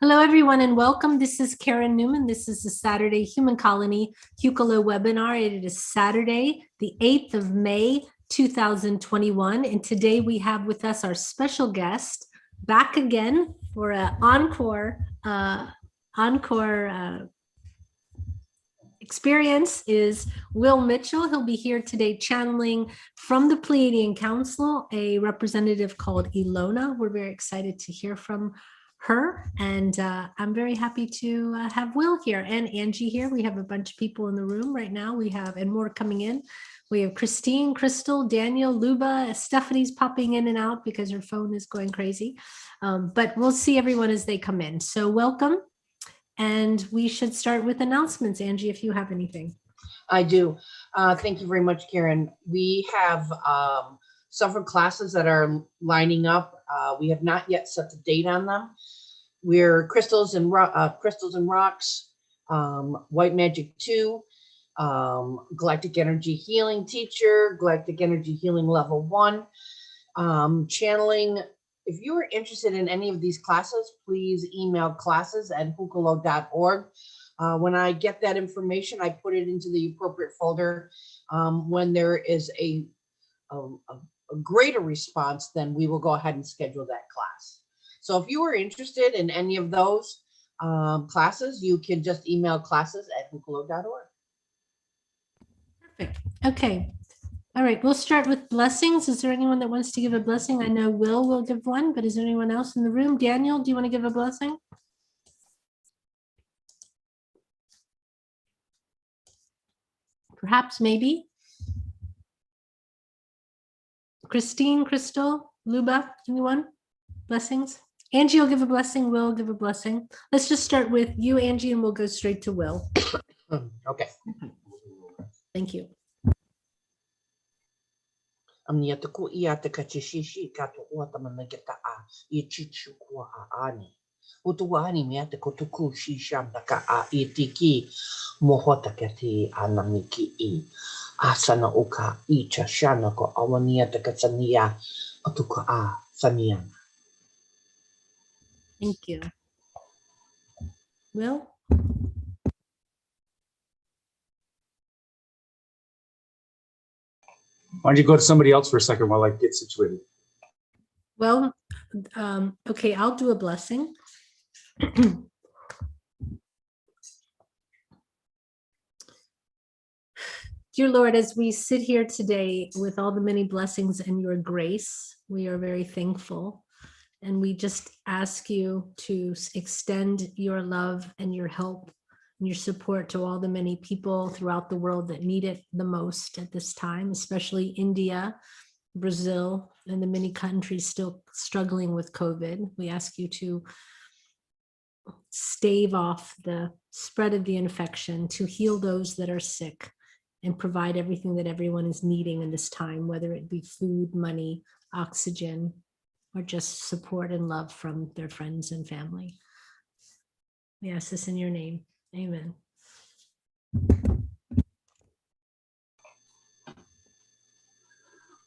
Hello, everyone, and welcome. This is Karen Newman. This is the Saturday Human Colony Hucolo webinar. It is Saturday, the 8th of May, 2021. And today we have with us our special guest back again for an encore experience is Will Mitchell. He'll be here today channeling from the Pleiadian Council, a representative called Elona. We're very excited to hear from her, and I'm very happy to have Will here and Angie here. We have a bunch of people in the room right now. We have, and more coming in. We have Christine, Crystal, Daniel, Luba, Stephanie's popping in and out because her phone is going crazy. But we'll see everyone as they come in. So welcome. And we should start with announcements. Angie, if you have anything. I do. Thank you very much, Karen. We have several classes that are lining up. We have not yet set the date on them. We're Crystals and Rocks, White Magic 2, Galactic Energy Healing Teacher, Galactic Energy Healing Level 1, Channeling. If you are interested in any of these classes, please email classes@hucolo.org. When I get that information, I put it into the appropriate folder. When there is a greater response, then we will go ahead and schedule that class. So if you are interested in any of those classes, you can just email classes@hucolo.org. Perfect. Okay. All right, we'll start with blessings. Is there anyone that wants to give a blessing? I know Will give one, but is there anyone else in the room? Daniel, do you want to give a blessing? Perhaps, maybe. Christine, Crystal, Luba, anyone? Blessings? Angie will give a blessing, Will give a blessing. Let's just start with you, Angie, and we'll go straight to Will. Okay. Thank you. Amniata ku iata kachishi kato watamanagata a ichichu kwa ani. Utuani miata kotuku shisham ka a itiki mohota kati anamiki I. Asana uka icha shana ko awaniata katsania atuka a saniana. Thank you. Will? Why don't you go to somebody else for a second while I get situated? Well, okay, I'll do a blessing. Dear Lord, as we sit here today with all the many blessings and your grace, we are very thankful. And we just ask you to extend your love and your help and your support to all the many people throughout the world that need it the most at this time, especially India, Brazil, and the many countries still struggling with COVID. We ask you to stave off the spread of the infection, to heal those that are sick, and provide everything that everyone is needing in this time, whether it be food, money, oxygen, or just support and love from their friends and family. We ask this in your name. Amen.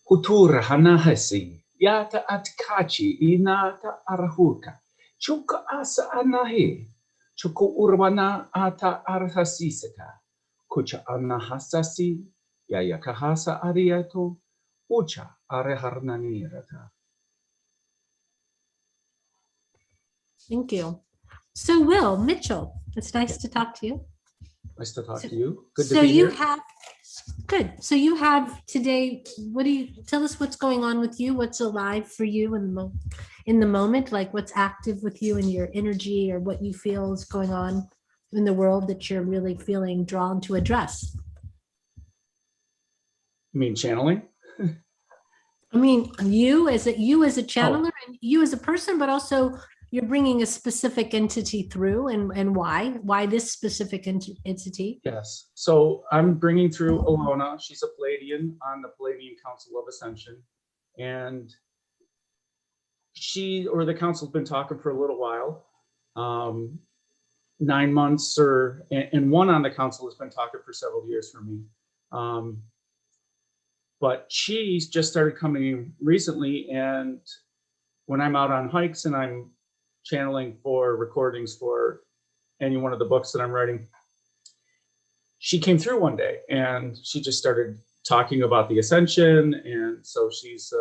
Hutura hanahasi yata atkachi inata arahuka chuka asa anahe chuku urwana ata arhasisaka kucha anahasasi yayakahasa ariato ucha areharnanirata. Thank you. So Will Mitchell, it's nice to talk to you. Nice to talk to you. Good so to be you here. have good. So you have today, what do you tell us what's going on with you? What's alive for you in the moment, like what's active with you in your energy, or what you feel is going on in the world that you're really feeling drawn to address? You mean channeling? I mean, you as a channeler, and you as a person, but also you're bringing a specific entity through, and why this specific entity? Yes. So I'm bringing through Alona. She's a Pleiadian on the Pleiadian Council of Ascension. And she or the council have been talking for a little while. 9 months and one on the council has been talking for several years for me. But she's just started coming recently, and when I'm out on hikes and I'm channeling for recordings for any one of the books that I'm writing, she came through one day and she just started talking about the ascension. And so she's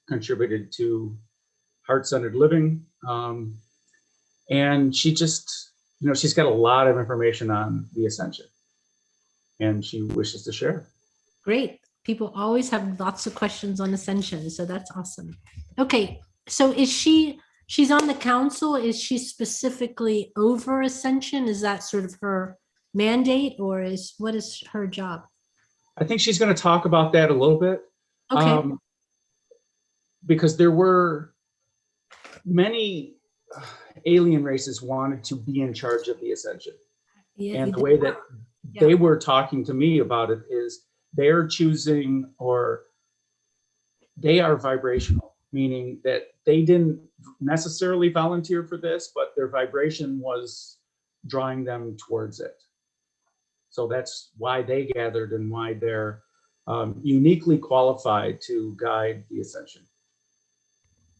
contributed to Heart-Centered Living. And she just, she's got a lot of information on the ascension and she wishes to share. Great. People always have lots of questions on ascension, so that's awesome. Okay, so she's on the council. Is she specifically over ascension? Is that sort of her mandate, or what is her job? I think she's going to talk about that a little bit. Okay. Because there were many alien races wanted to be in charge of the ascension. Yeah, and the way that they were talking to me about it is they're choosing, or they are vibrational, meaning that they didn't necessarily volunteer for this, but their vibration was drawing them towards it. So that's why they gathered and why they're uniquely qualified to guide the ascension.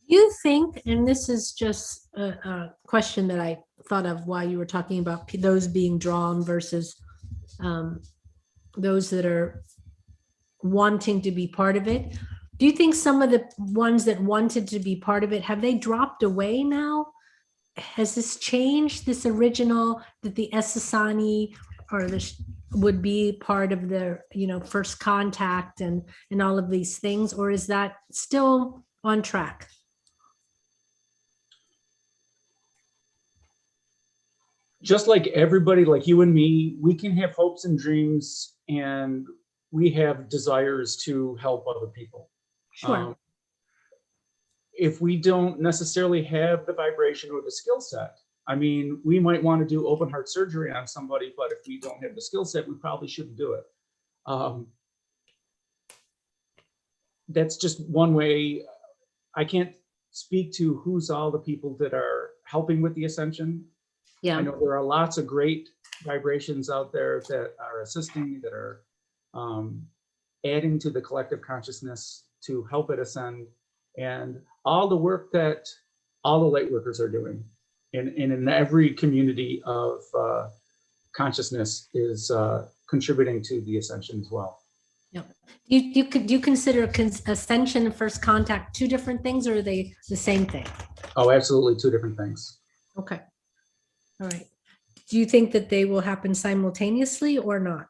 Do you think, and this is just a question that I thought of while you were talking about those being drawn versus those that are wanting to be part of it. Do you think some of the ones that wanted to be part of it, have they dropped away now? Has this changed, this original, that the Essassani or this would be part of the, first contact and all of these things, or is that still on track? Just like everybody, like you and me, we can have hopes and dreams, and we have desires to help other people. Sure. If we don't necessarily have the vibration or the skill set, I mean, we might want to do open heart surgery on somebody, but if we don't have the skill set, we probably shouldn't do it. That's just one way. I can't speak to who's all the people that are helping with the ascension. Yeah. I know there are lots of great vibrations out there that are assisting, that are adding to the collective consciousness to help it ascend, and all the work that all the light workers are doing in every community of consciousness is contributing to the ascension as well. Yeah. Do you consider ascension and first contact two different things, or are they the same thing? Oh, absolutely, two different things. Okay. All right. Do you think that they will happen simultaneously or not?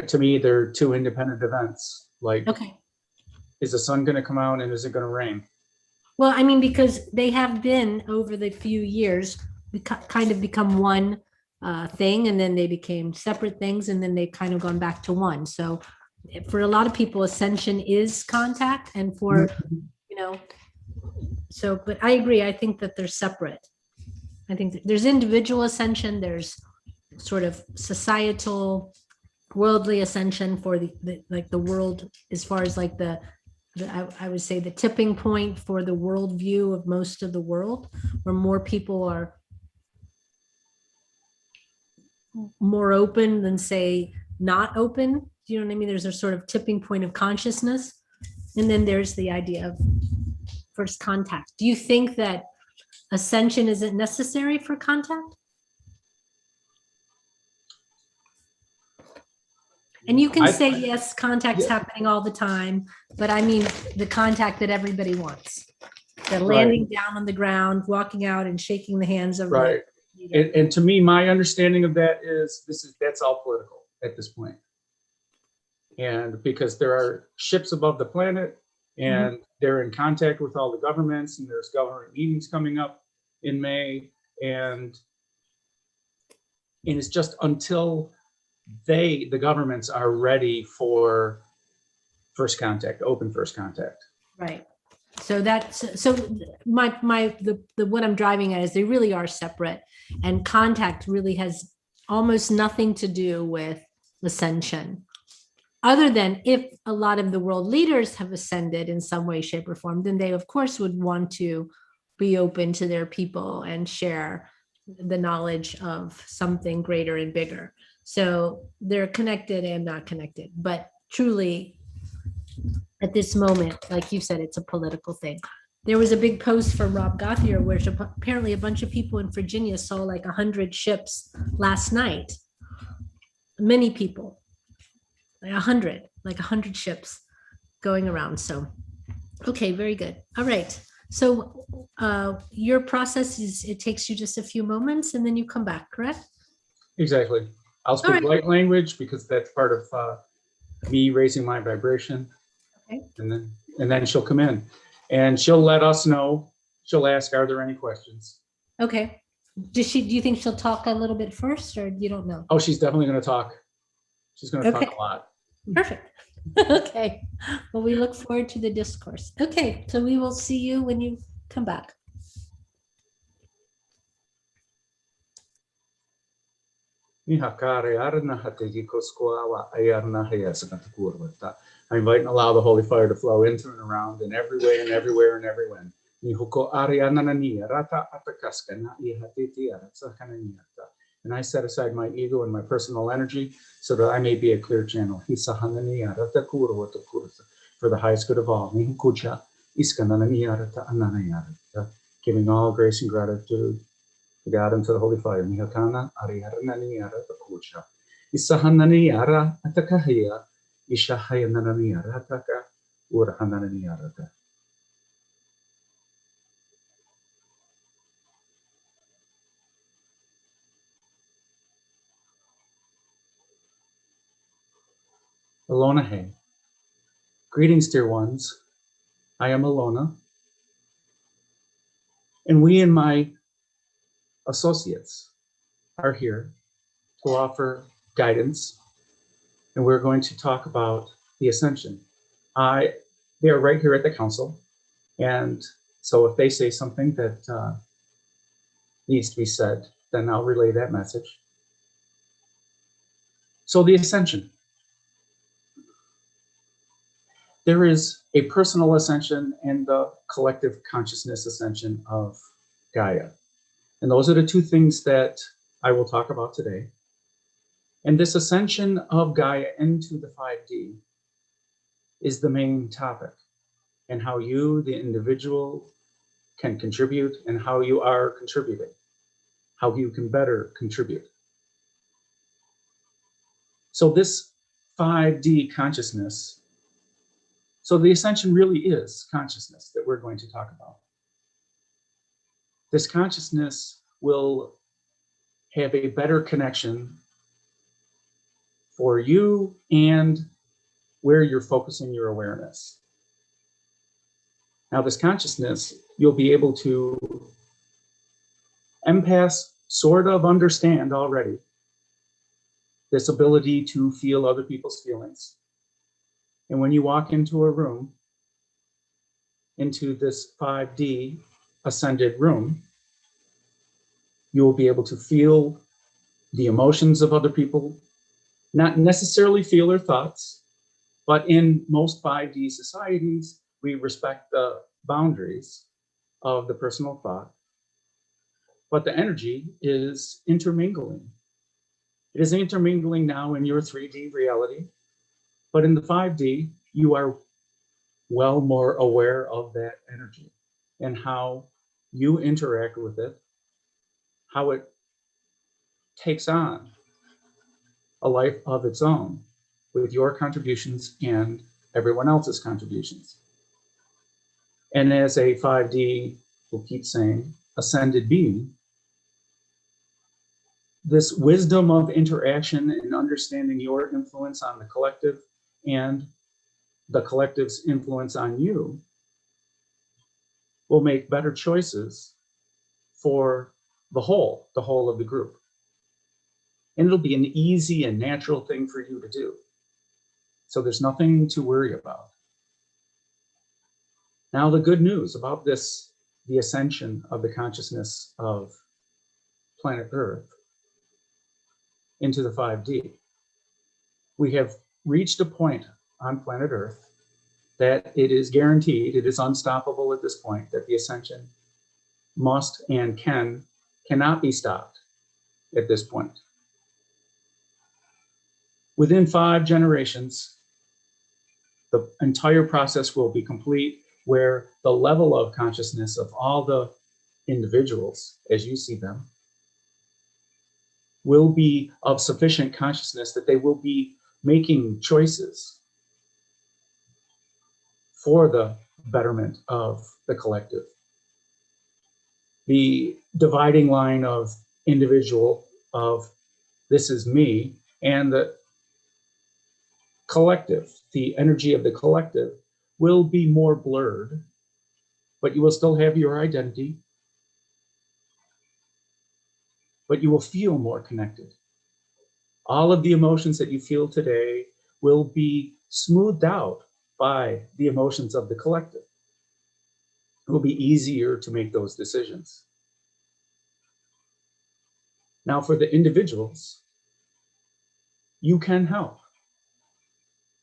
To me, they're two independent events. Like, okay. Is the sun going to come out and is it going to rain? Well, I mean, because they have been over the few years, kind of become one thing, and then they became separate things, and then they've kind of gone back to one. So for a lot of people, ascension is contact, and for, but I agree. I think that they're separate. I think that there's individual ascension, there's sort of societal, worldly ascension for the world, as far as like I would say the tipping point for the worldview of most of the world, where more people are more open than, say, not open. Do you know what I mean? There's a sort of tipping point of consciousness. And then there's the idea of first contact. Do you think that ascension isn't necessary for contact? And you can say, yes, contact's happening all the time, but I mean the contact that everybody wants. The landing down on the ground, walking out and shaking the hands of right. And to me, my understanding of that is that's all political at this point. And because there are ships above the planet, and they're in contact with all the governments, and there's government meetings coming up in May, and it's just until the governments are ready for first contact, open first contact. Right. So what I'm driving at is they really are separate, and contact really has almost nothing to do with ascension, other than if a lot of the world leaders have ascended in some way, shape, or form, then they of course would want to be open to their people and share the knowledge of something greater and bigger. So they're connected and not connected, but truly at this moment, like you said, it's a political thing. there was a big post from Rob Gothier where apparently a bunch of people in Virginia saw like 100 ships last night. Many people, like 100 ships going around. So, okay, very good. All right. So your process is, it takes you just a few moments and then you come back, correct? Exactly. I'll speak right. light language because that's part of me raising my vibration. Okay. And then she'll come in and she'll let us know. She'll ask, are there any questions? Okay. Do you think she'll talk a little bit first, or you don't know? Oh, she's definitely going to talk. She's going to talk a lot. Perfect. Okay. Well, we look forward to the discourse. Okay. So we will see you when you come back. I'm invite and allow the holy fire to flow into and around and everywhere and everywhere and everywhere. And I set aside my ego and my personal energy so that I may be a clear channel for the highest good of all. Giving all grace and gratitude to God and to the holy fire. Alona, hey. Greetings, dear ones. I am Alona, and we and my associates are here to offer guidance, and we're going to talk about the ascension. They are right here at the council, and so if they say something that needs to be said, then I'll relay that message. So the ascension. There is a personal ascension and the collective consciousness ascension of Gaia. And those are the two things that I will talk about today. And this ascension of Gaia into the 5D is the main topic, and how you, the individual, can contribute and how you are contributing, how you can better contribute. So this 5D consciousness, so the ascension really is consciousness that we're going to talk about. This consciousness will have a better connection for you and where you're focusing your awareness. Now, this consciousness, you'll be able to empaths sort of understand already this ability to feel other people's feelings. And when you walk into a room, into this 5D ascended room, you will be able to feel the emotions of other people, not necessarily feel their thoughts, but in most 5D societies, we respect the boundaries of the personal thought. But the energy is intermingling. It is intermingling now in your 3D reality, but in the 5D, you are well more aware of that energy and how you interact with it, how it takes on a life of its own with your contributions and everyone else's contributions. And as a 5D, we'll keep saying, ascended being, this wisdom of interaction and understanding your influence on the collective and the collective's influence on you will make better choices for the whole of the group. And it'll be an easy and natural thing for you to do. So there's nothing to worry about. Now, the good news about this, the ascension of the consciousness of planet Earth into the 5D. We have reached a point on planet Earth that it is guaranteed, it is unstoppable at this point, that the ascension must and cannot be stopped at this point. Within 5 generations, the entire process will be complete where the level of consciousness of all the individuals, as you see them, will be of sufficient consciousness that they will be making choices for the betterment of the collective. The dividing line of individual, of this is me, and the collective, the energy of the collective, will be more blurred, but you will still have your identity, but you will feel more connected. All of the emotions that you feel today will be smoothed out by the emotions of the collective. It will be easier to make those decisions. Now, for the individuals, you can help.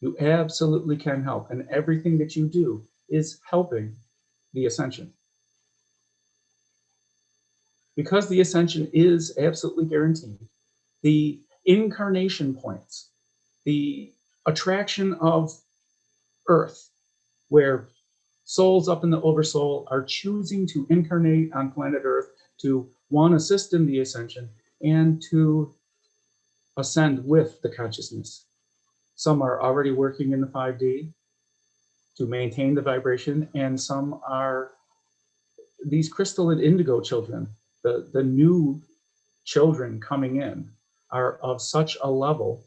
You absolutely can help. And everything that you do is helping the ascension. Because the ascension is absolutely guaranteed, the incarnation points, the attraction of Earth, where souls up in the oversoul are choosing to incarnate on planet Earth to, one, assist in the ascension and to ascend with the consciousness. Some are already working in the 5D to maintain the vibration, and some are these crystal and indigo children, the new children coming in are of such a level.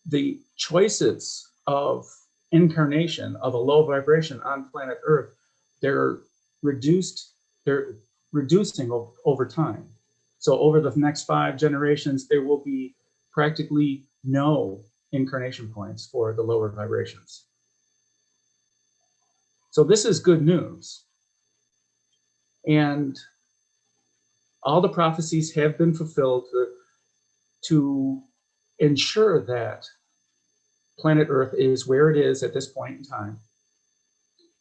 The choices of incarnation of a low vibration on planet Earth, they're reducing over time. So over the next 5 generations, there will be practically no incarnation points for the lower vibrations. So this is good news. And all the prophecies have been fulfilled to ensure that planet Earth is where it is at this point in time.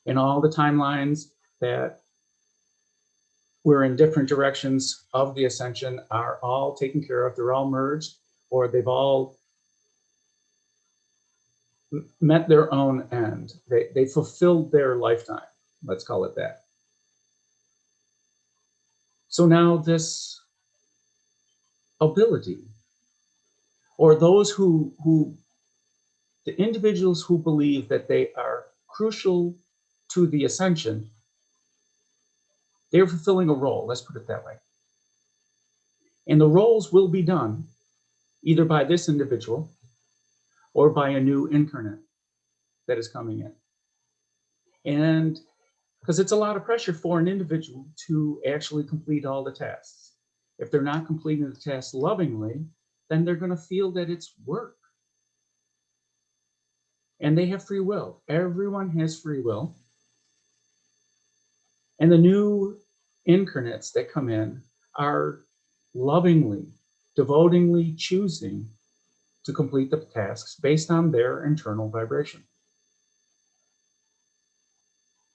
And all the timelines that we're in different directions of the ascension are all taken care of. They're all merged, or they've all met their own end. They fulfilled their lifetime, let's call it that. So now this ability, or those the individuals who believe that they are crucial to the ascension, they're fulfilling a role, let's put it that way. And the roles will be done either by this individual or by a new incarnate that is coming in. And because it's a lot of pressure for an individual to actually complete all the tasks. If they're not completing the tasks lovingly, then they're going to feel that it's work. And they have free will. Everyone has free will. And the new incarnates that come in are lovingly, devotingly choosing to complete the tasks based on their internal vibration.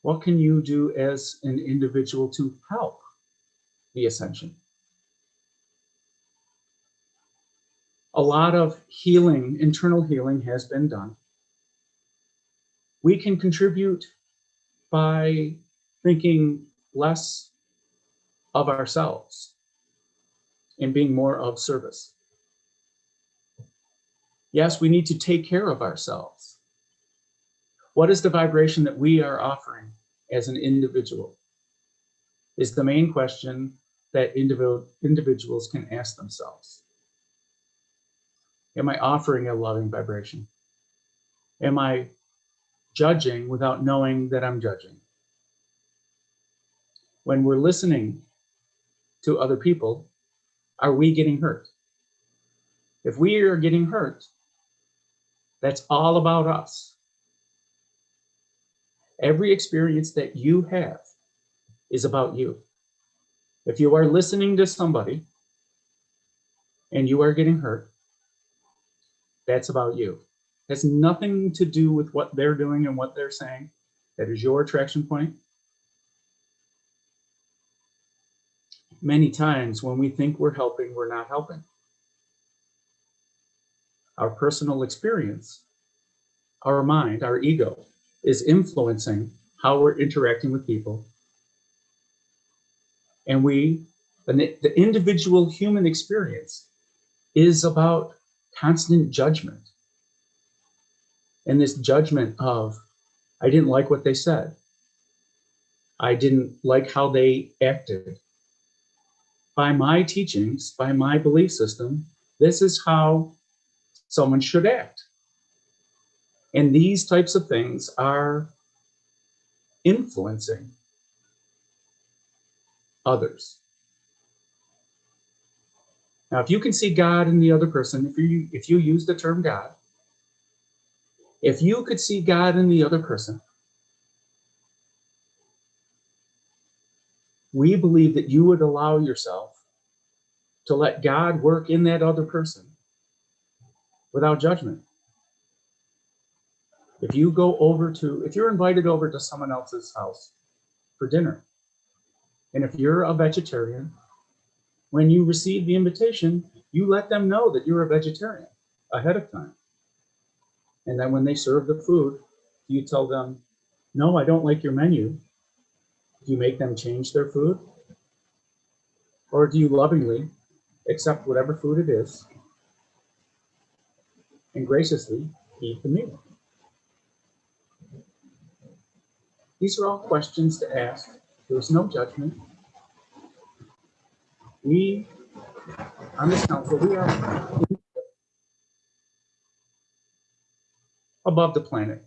What can you do as an individual to help the ascension? A lot of healing, internal healing has been done. We can contribute by thinking less of ourselves and being more of service. Yes, we need to take care of ourselves. What is the vibration that we are offering as an individual? Is the main question that individuals can ask themselves. Am I offering a loving vibration? Am I judging without knowing that I'm judging? When we're listening to other people, are we getting hurt? If we are getting hurt, that's all about us. Every experience that you have is about you. If you are listening to somebody and you are getting hurt, that's about you. It has nothing to do with what they're doing and what they're saying. That is your attraction point. Many times when we think we're helping, we're not helping. Our personal experience, our mind, our ego, is influencing how we're interacting with people. And the individual human experience is about constant judgment. And this judgment of, I didn't like what they said. I didn't like how they acted. By my teachings, by my belief system, this is how someone should act. And these types of things are influencing others. Now, if you can see God in the other person, if you use the term God, if you could see God in the other person, we believe that you would allow yourself to let God work in that other person without judgment. If you're invited over to someone else's house for dinner, and if you're a vegetarian, when you receive the invitation, you let them know that you're a vegetarian ahead of time. And then when they serve the food, you tell them, no, I don't like your menu. Do you make them change their food? Or do you lovingly accept whatever food it is and graciously eat the meal? These are all questions to ask. There's no judgment. We, on this council, we are above the planet,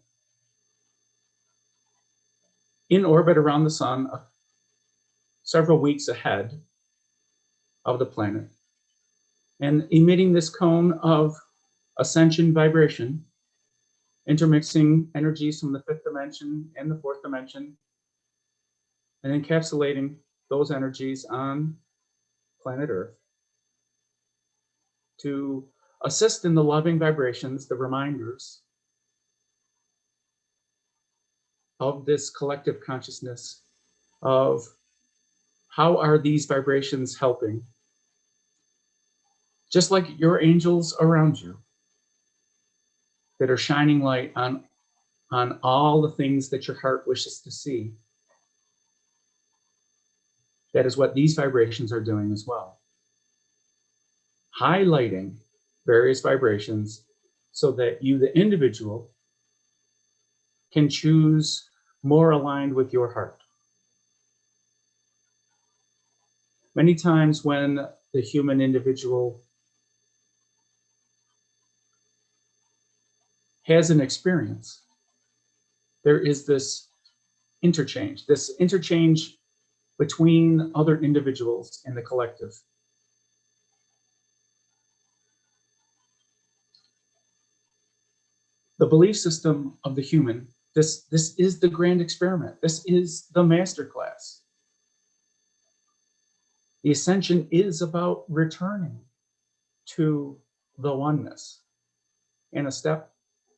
in orbit around the sun, several weeks ahead of the planet, and emitting this cone of ascension vibration, intermixing energies from the fifth dimension and the fourth dimension, and encapsulating those energies on planet Earth to assist in the loving vibrations, the reminders of this collective consciousness of how are these vibrations helping? Just like your angels around you that are shining light on all the things that your heart wishes to see. That is what these vibrations are doing as well. Highlighting various vibrations so that you, the individual, can choose more aligned with your heart. Many times when the human individual has an experience, there is this interchange between other individuals and the collective. The belief system of the human, this is the grand experiment. This is the masterclass. The ascension is about returning to the oneness. And a step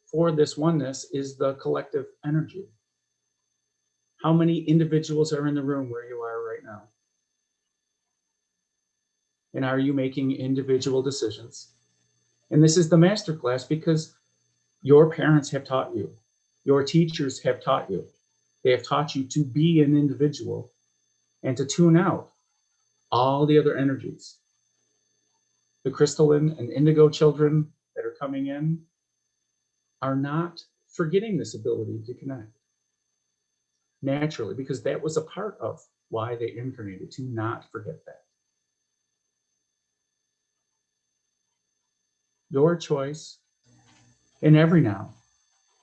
for this oneness is the collective energy. How many individuals are in the room where you are right now? And are you making individual decisions? And this is the masterclass because your parents have taught you, your teachers have taught you. They have taught you to be an individual and to tune out all the other energies. The crystalline and indigo children that are coming in are not forgetting this ability to connect naturally, because that was a part of why they incarnated, to not forget that. Your choice in every now,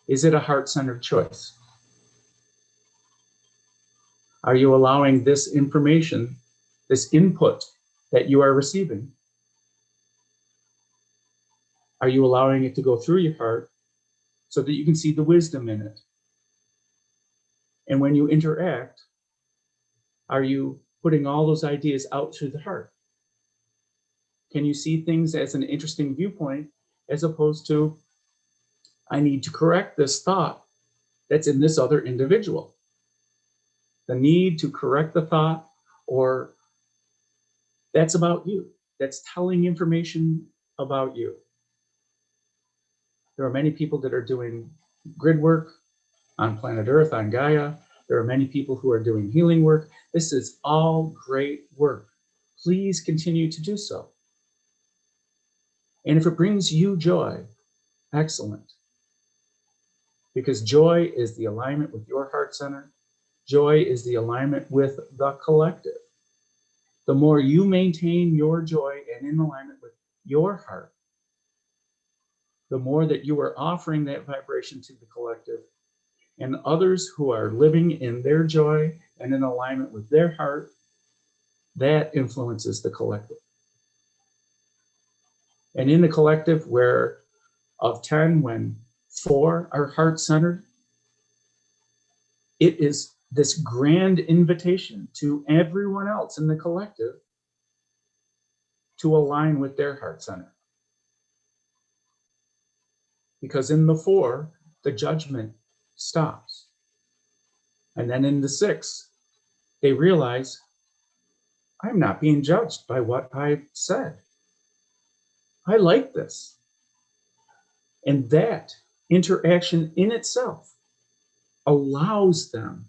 is it a heart-centered choice? Are you allowing this information, this input that you are receiving? Are you allowing it to go through your heart so that you can see the wisdom in it? And when you interact, are you putting all those ideas out through the heart? Can you see things as an interesting viewpoint as opposed to, I need to correct this thought that's in this other individual? The need to correct the thought, or that's about you. That's telling information about you. There are many people that are doing grid work, on planet Earth, on Gaia. There are many people who are doing healing work. This is all great work. Please continue to do so. And if it brings you joy, excellent. Because joy is the alignment with your heart center. Joy is the alignment with the collective. The more you maintain your joy and in alignment with your heart, the more that you are offering that vibration to the collective, and others who are living in their joy and in alignment with their heart, that influences the collective. And in the collective, where of 10, when 4 are heart-centered, it is this grand invitation to everyone else in the collective to align with their heart center. Because in the 4, the judgment stops. And then in the 6, they realize, I'm not being judged by what I said. I like this. And that interaction in itself allows them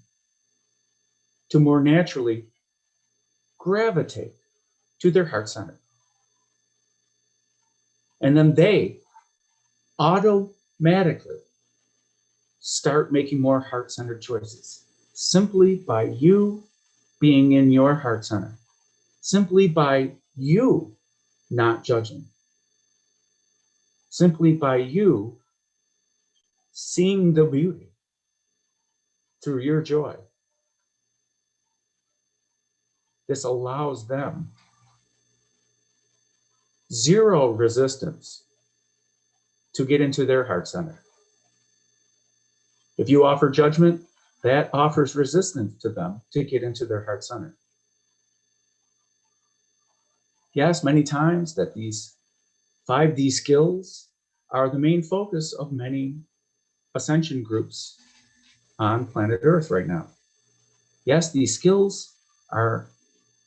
to more naturally gravitate to their heart center. And then they automatically start making more heart-centered choices simply by you being in your heart center, simply by you not judging, simply by you seeing the beauty through your joy. This allows them zero resistance to get into their heart center. If you offer judgment, that offers resistance to them to get into their heart center. Yes, many times that these 5D skills are the main focus of many ascension groups on planet Earth right now. Yes, these skills are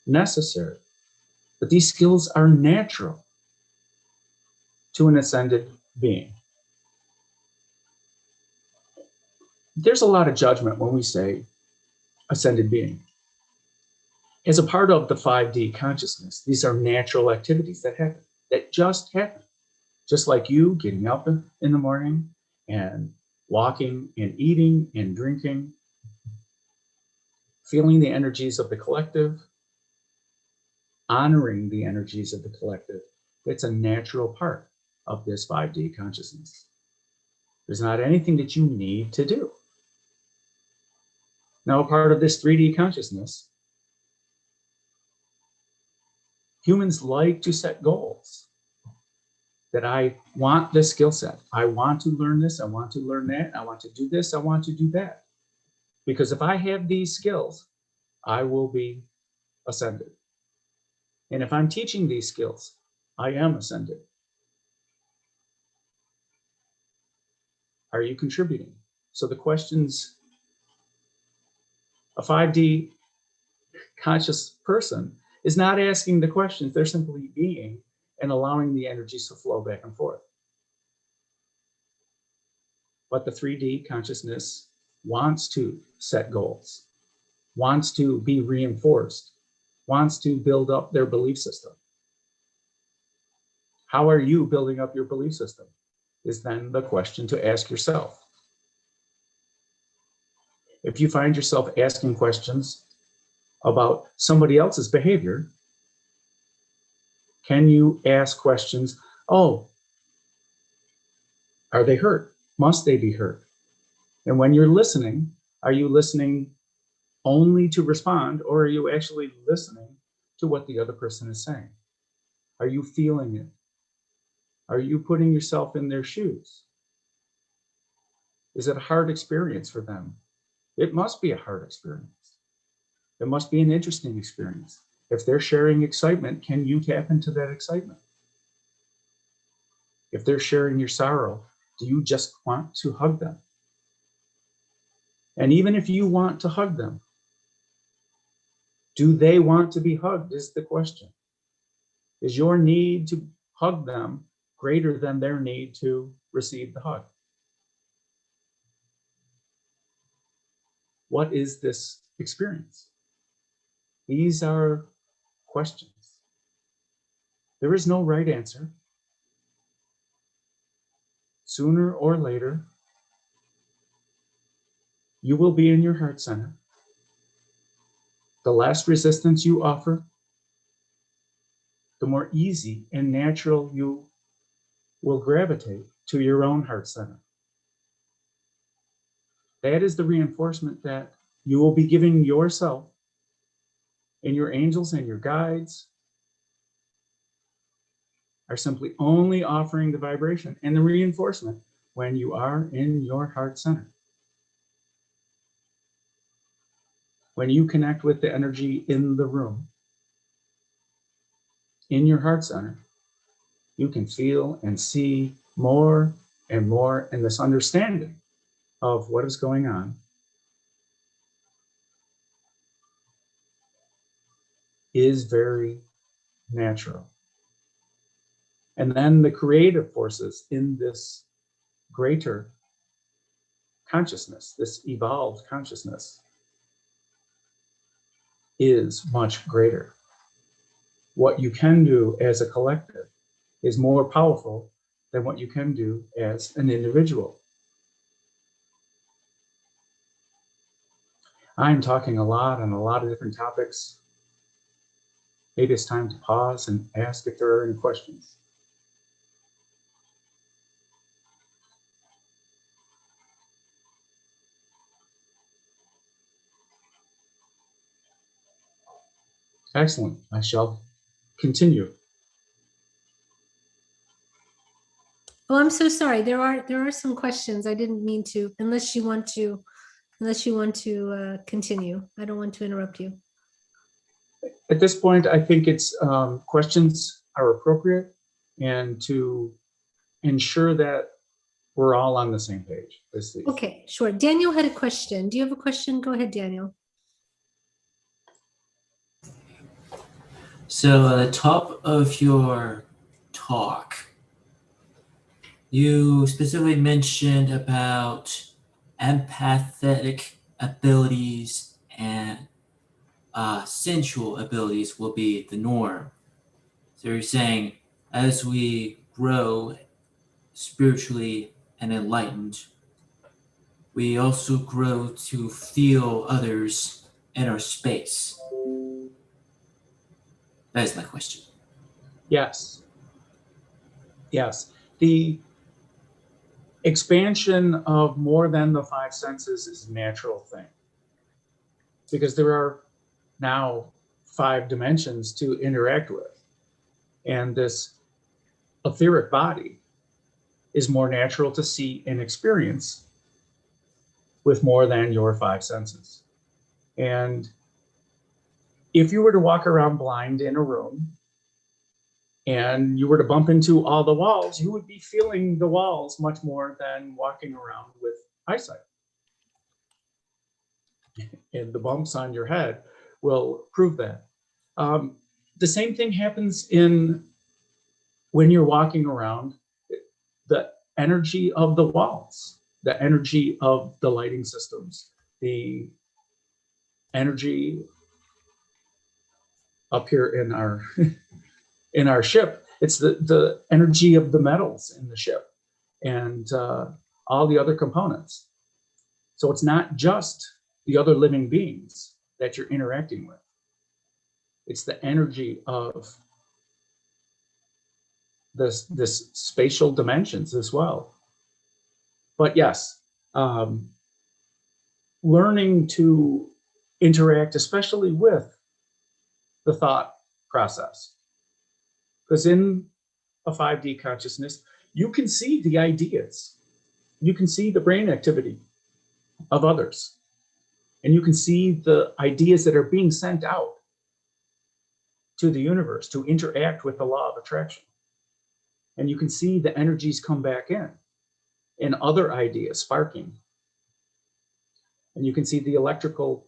necessary, but these skills are natural to an ascended being. There's a lot of judgment when we say ascended being. As a part of the 5D consciousness, these are natural activities that happen, that just happen. Just like you getting up in the morning and walking and eating and drinking, feeling the energies of the collective, honoring the energies of the collective. It's a natural part of this 5D consciousness. There's not anything that you need to do. Now, a part of this 3D consciousness, humans like to set goals. That I want this skill set. I want to learn this. I want to learn that. I want to do this. I want to do that. Because if I have these skills, I will be ascended. And if I'm teaching these skills, I am ascended. Are you contributing? So the questions, a 5D conscious person is not asking the questions, they're simply being and allowing the energies to flow back and forth. But the 3D consciousness wants to set goals, wants to be reinforced, wants to build up their belief system. How are you building up your belief system? Is then the question to ask yourself. If you find yourself asking questions about somebody else's behavior, can you ask questions, oh, are they hurt? Must they be hurt? And when you're listening, are you listening only to respond, or are you actually listening to what the other person is saying? Are you feeling it? Are you putting yourself in their shoes? Is it a hard experience for them? It must be a hard experience. It must be an interesting experience. If they're sharing excitement, can you tap into that excitement? If they're sharing your sorrow, do you just want to hug them? And even if you want to hug them, do they want to be hugged is the question. Is your need to hug them greater than their need to receive the hug? what is this experience? These are questions. There is no right answer. Sooner or later, you will be in your heart center. The less resistance you offer, the more easy and natural you will gravitate to your own heart center. That is the reinforcement that you will be giving yourself and your angels and your guides are simply only offering the vibration and the reinforcement when you are in your heart center. When you connect with the energy in the room, in your heart center, you can feel and see more and more, and this understanding of what is going on is very natural. And then the creative forces in this greater consciousness, this evolved consciousness, is much greater. What you can do as a collective is more powerful than what you can do as an individual. I'm talking a lot on a lot of different topics. Maybe it's time to pause and ask if there are any questions. Excellent. I shall continue. Oh, I'm so sorry. There are some questions. I didn't mean to, unless you want to continue. I don't want to interrupt you. At this point, I think it's questions are appropriate, and to ensure that we're all on the same page. Okay, sure. Daniel had a question. Do you have a question? Go ahead, Daniel. So at the top of your talk, you specifically mentioned about empathetic abilities and sensual abilities will be the norm. So you're saying as we grow spiritually and enlightened, we also grow to feel others in our space. That is my question. Yes. Yes. The expansion of more than the five senses is a natural thing, because there are now 5 dimensions to interact with. And this etheric body is more natural to see and experience with more than your 5 senses. And if you were to walk around blind in a room and you were to bump into all the walls, you would be feeling the walls much more than walking around with eyesight. And the bumps on your head will prove that. The same thing happens when you're walking around. The energy of the walls, the energy of the lighting systems, the energy up here in our in our ship. It's the energy of the metals in the ship and all the other components. So it's not just the other living beings that you're interacting with. It's the energy of this spatial dimensions as well. But yes, learning to interact, especially with the thought process. Because in a 5D consciousness, you can see the ideas. You can see the brain activity of others. And you can see the ideas that are being sent out to the universe to interact with the law of attraction. And you can see the energies come back in and other ideas sparking. And you can see the electrical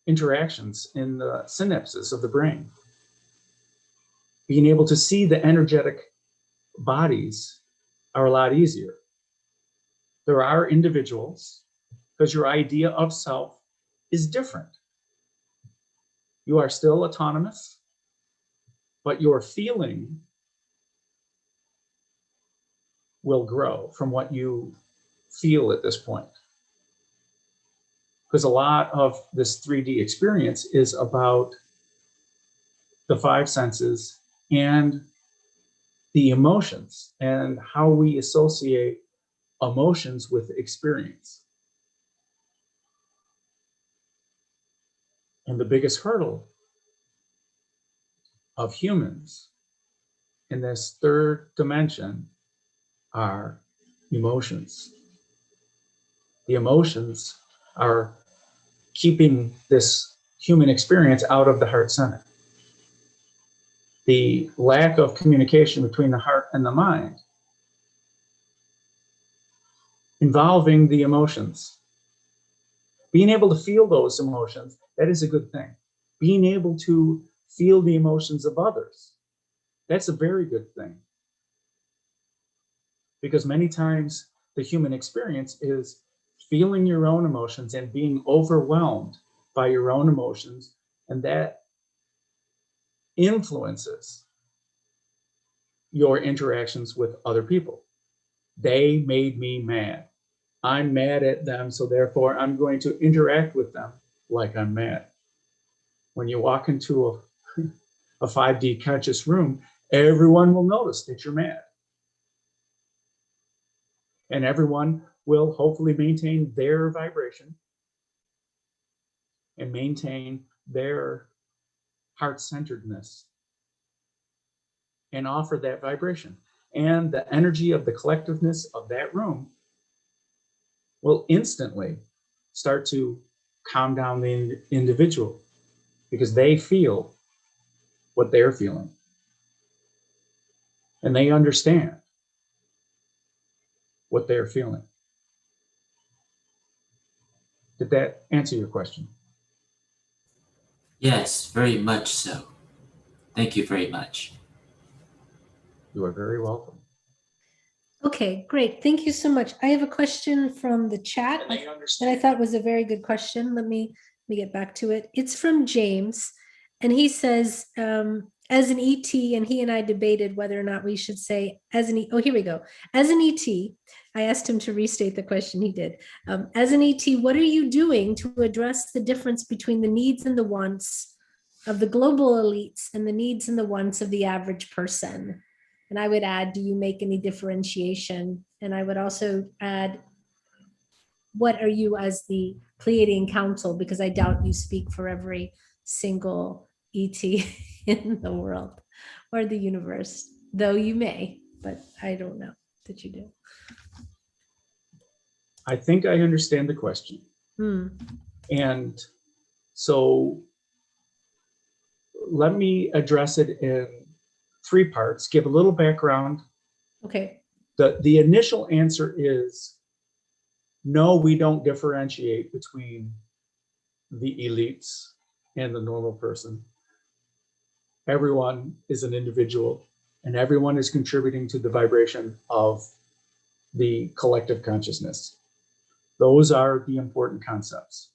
interactions in the synapses of the brain. Being able to see the energetic bodies are a lot easier. There are individuals because your idea of self is different. You are still autonomous, but your feeling will grow from what you feel at this point. Because a lot of this 3D experience is about the five senses and the emotions and how we associate emotions with experience. And the biggest hurdle of humans in this third dimension are emotions. The emotions are keeping this human experience out of the heart center. The lack of communication between the heart and the mind involving the emotions. Being able to feel those emotions, that is a good thing. Being able to feel the emotions of others, that's a very good thing. Because many times the human experience is feeling your own emotions and being overwhelmed by your own emotions, and that influences your interactions with other people. They made me mad. I'm mad at them, so therefore I'm going to interact with them like I'm mad. When you walk into a 5D conscious room, everyone will notice that you're mad. And everyone will hopefully maintain their vibration and maintain their heart-centeredness and offer that vibration. And the energy of the collectiveness of that room will instantly start to calm down the individual because they feel what they're feeling. And they understand what they're feeling. Did that answer your question? Yes, very much so. Thank you very much. You are very welcome. Okay, great. Thank you so much. I have a question from the chat that I thought was a very good question. Let me get back to it. It's from James, and he says, as an ET, and he and I debated whether or not we should say as an oh, here we go. As an ET, I asked him to restate the question. He did. As an ET, what are you doing to address the difference between the needs and the wants of the global elites and the needs and the wants of the average person? And I would add, do you make any differentiation? And I would also add, what are you as the Pleiadian Council? Because I doubt you speak for every single ET in the world or the universe, though you may, but I don't know that you do. I think I understand the question. And so let me address it in three parts, give a little background. Okay. The initial answer is no, we don't differentiate between the elites and the normal person. Everyone is an individual and everyone is contributing to the vibration of the collective consciousness. Those are the important concepts.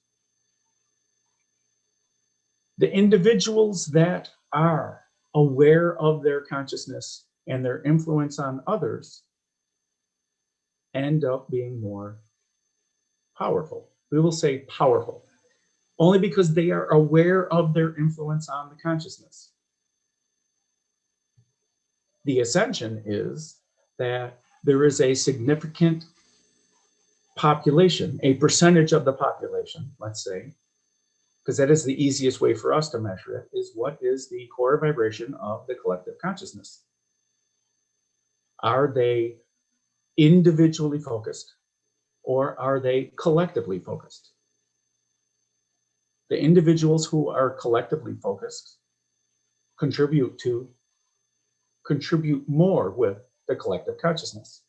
The individuals that are aware of their consciousness and their influence on others end up being more powerful. We will say powerful, only because they are aware of their influence on the consciousness. The ascension is that there is a significant population, a percentage of the population, let's say, because that is the easiest way for us to measure it, is what is the core vibration of the collective consciousness? Are they individually focused or are they collectively focused? The individuals who are collectively focused contribute more with the collective consciousness.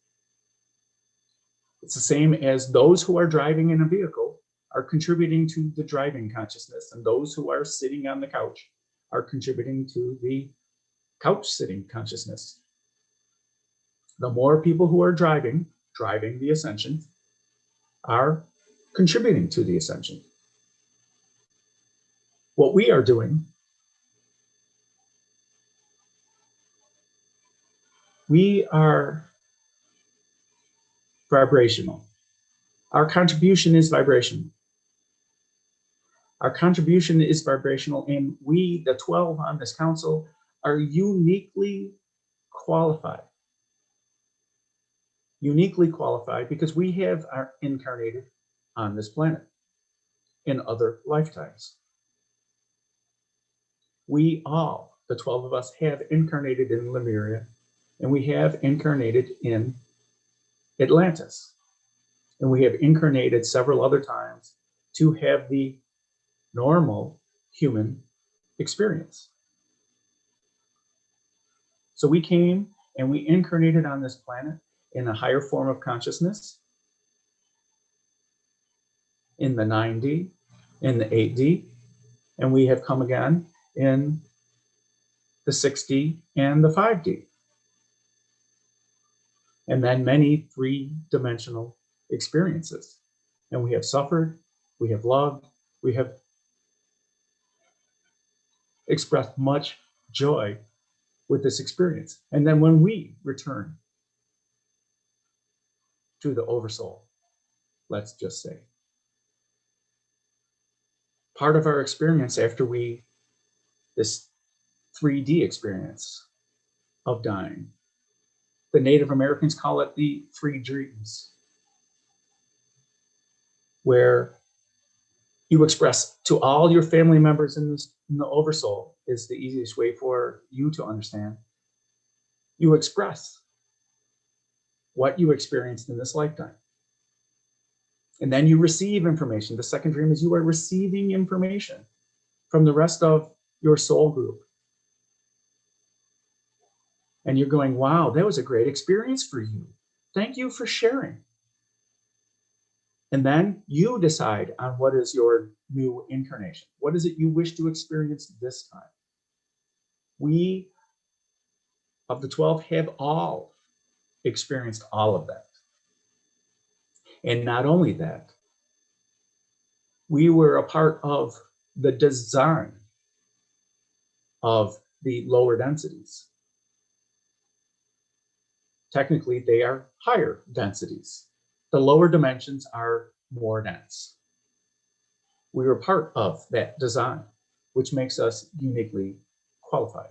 It's the same as those who are driving in a vehicle are contributing to the driving consciousness, and those who are sitting on the couch are contributing to the couch sitting consciousness. The more people who are driving the ascension are contributing to the ascension. What we are doing, we are vibrational. Our contribution is vibrational. Our contribution is vibrational, and we, the 12 on this council, are uniquely qualified. Uniquely qualified because we are incarnated on this planet in other lifetimes. We all, the 12 of us, have incarnated in Lemuria, and we have incarnated in Atlantis. And we have incarnated several other times to have the normal human experience. So we came and we incarnated on this planet in a higher form of consciousness, in the 9D, in the 8D, and we have come again in the 6D and the 5D. And then many three-dimensional experiences. And we have suffered, we have loved, we have expressed much joy with this experience. And then when we return to the oversoul, let's just say, part of our experience after this 3D experience of dying, the Native Americans call it the 3 dreams, where you express to all your family members in the oversoul is the easiest way for you to understand. You express what you experienced in this lifetime. And then you receive information. The second dream is you are receiving information from the rest of your soul group. And you're going, wow, that was a great experience for you. Thank you for sharing. And then you decide on what is your new incarnation. What is it you wish to experience this time? We, of the 12, have all experienced all of that. And not only that, we were a part of the design of the lower densities. Technically, they are higher densities. The lower dimensions are more dense. We were part of that design, which makes us uniquely qualified.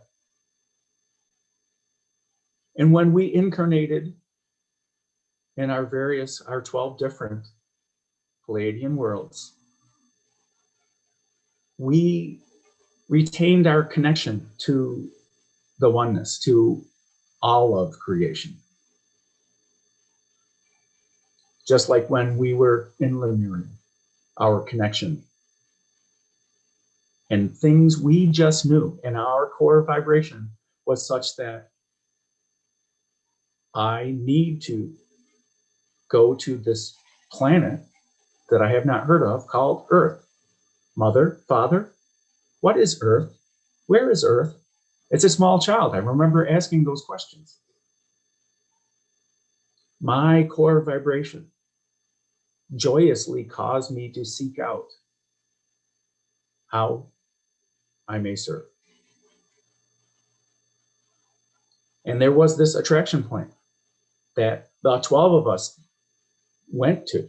And when we incarnated in our 12 different Pleiadian worlds, we retained our connection to the oneness, to all of creation. Just like when we were in Lemuria, our connection and things we just knew, and our core vibration was such that I need to go to this planet that I have not heard of called Earth. Mother, father, what is Earth? Where is Earth? It's a small child. I remember asking those questions. My core vibration joyously caused me to seek out how I may serve. And there was this attraction point that the 12 of us went to.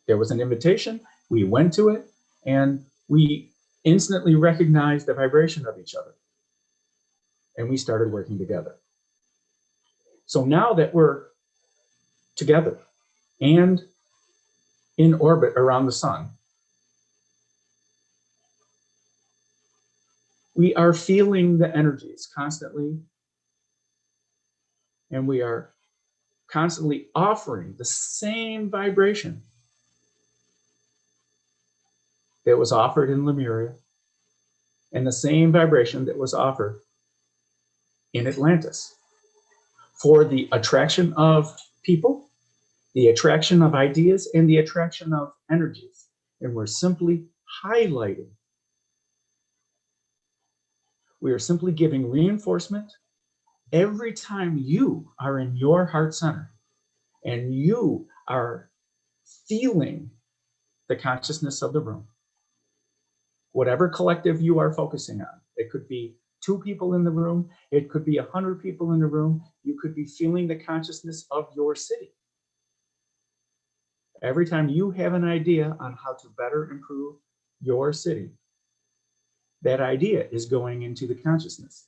There was an invitation, we went to it, and we instantly recognized the vibration of each other. And we started working together. So now that we're together and in orbit around the sun, we are feeling the energies constantly, and we are constantly offering the same vibration that was offered in Lemuria and the same vibration that was offered in Atlantis for the attraction of people, the attraction of ideas, and the attraction of energies. And we're simply highlighting. We are simply giving reinforcement every time you are in your heart center and you are feeling the consciousness of the room. Whatever collective you are focusing on, it could be 2 people in the room, it could be 100 people in the room, you could be feeling the consciousness of your city. Every time you have an idea on how to better improve your city, that idea is going into the consciousness.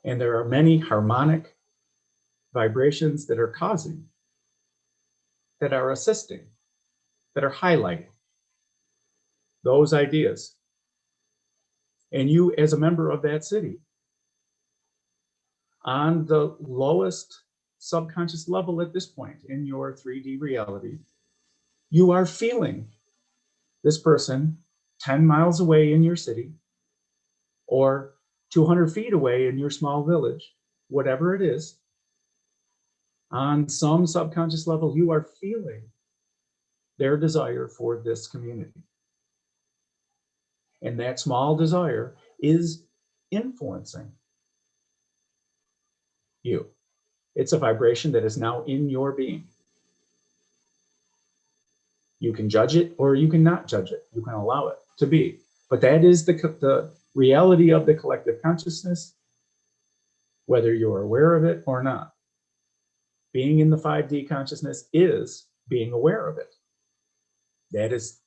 And there are many harmonic vibrations that are causing, that are assisting, that are highlighting those ideas. And you, as a member of that city, on the lowest subconscious level at this point in your 3D reality, you are feeling this person 10 miles away in your city or 200 feet away in your small village, whatever it is. On some subconscious level, you are feeling their desire for this community. And that small desire is influencing you. It's a vibration that is now in your being. You can judge it or you can not judge it. You can allow it to be. But that is the reality of the collective consciousness, whether you're aware of it or not. Being in the 5D consciousness is being aware of it. That is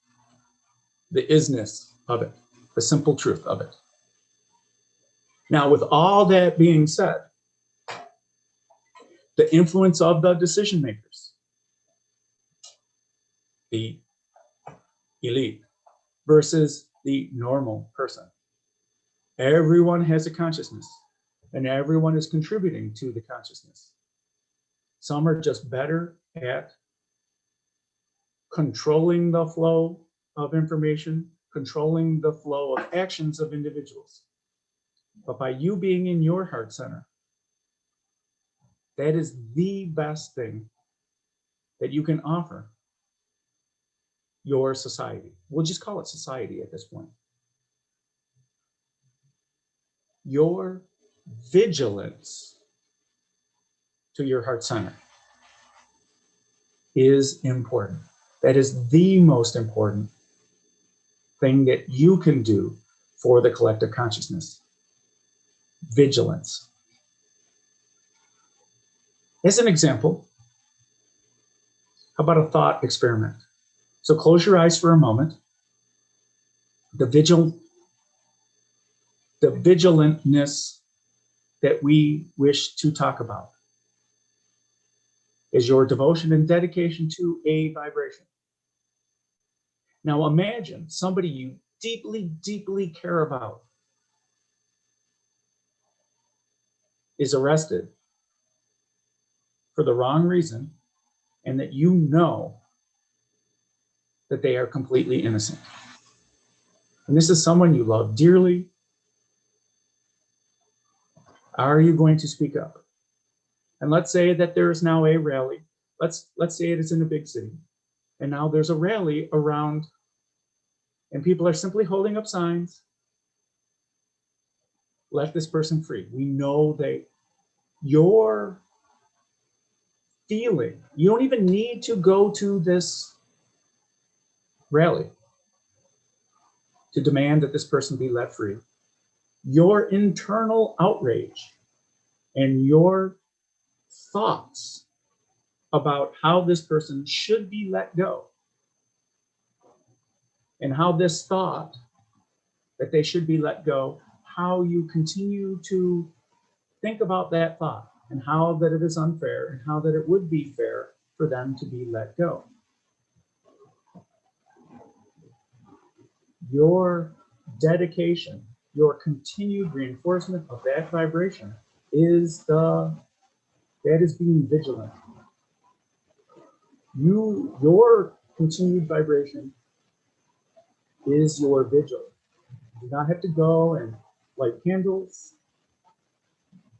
the isness of it, the simple truth of it. Now, with all that being said, the influence of the decision makers, the elite versus the normal person. Everyone has a consciousness and everyone is contributing to the consciousness. Some are just better at controlling the flow of information, controlling the flow of actions of individuals. But by you being in your heart center, that is the best thing that you can offer your society. We'll just call it society at this point. Your vigilance to your heart center is important. That is the most important thing that you can do for the collective consciousness. Vigilance. As an example, how about a thought experiment? So close your eyes for a moment. The vigilantness that we wish to talk about is your devotion and dedication to a vibration. Now imagine somebody you deeply, deeply care about is arrested for the wrong reason, and that you know that they are completely innocent. And this is someone you love dearly. Are you going to speak up? And let's say that there is now a rally. Let's say it is in a big city. And now there's a rally around, and people are simply holding up signs. Let this person free. We know your feeling, you don't even need to go to this rally to demand that this person be let free. Your internal outrage and your thoughts about how this person should be let go, and how this thought that they should be let go, how you continue to think about that thought, and how that it is unfair, and how that it would be fair for them to be let go. Your dedication, your continued reinforcement of that vibration is being vigilant. Your continued vibration is your vigil. You do not have to go and light candles.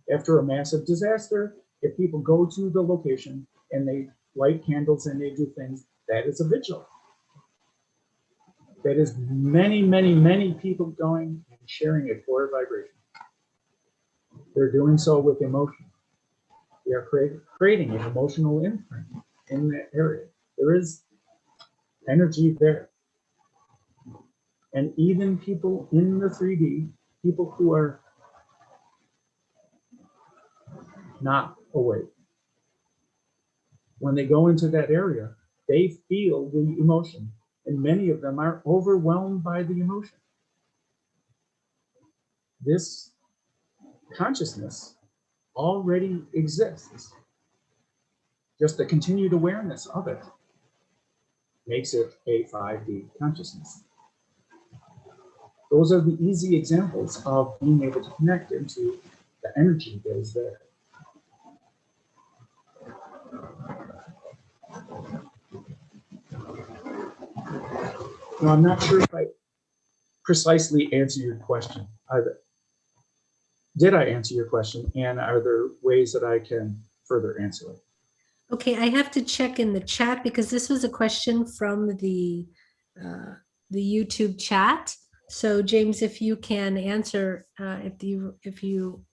After a massive disaster, if people go to the location and they light candles and they do things, that is a vigil. That is many, many, many people going and sharing a core vibration. They're doing so with emotion. They are creating an emotional imprint in that area. There is energy there. And even people in the 3D, people who are not awake, when they go into that area, they feel the emotion, and many of them are overwhelmed by the emotion. This consciousness already exists. Just the continued awareness of it makes it a 5D consciousness. Those are the easy examples of being able to connect into the energy that is there. Now, I'm not sure if I precisely answer your question either. Did I answer your question? And are there ways that I can further answer it? Okay, I have to check in the chat because this was a question from the YouTube chat. So James, if you can answer, if you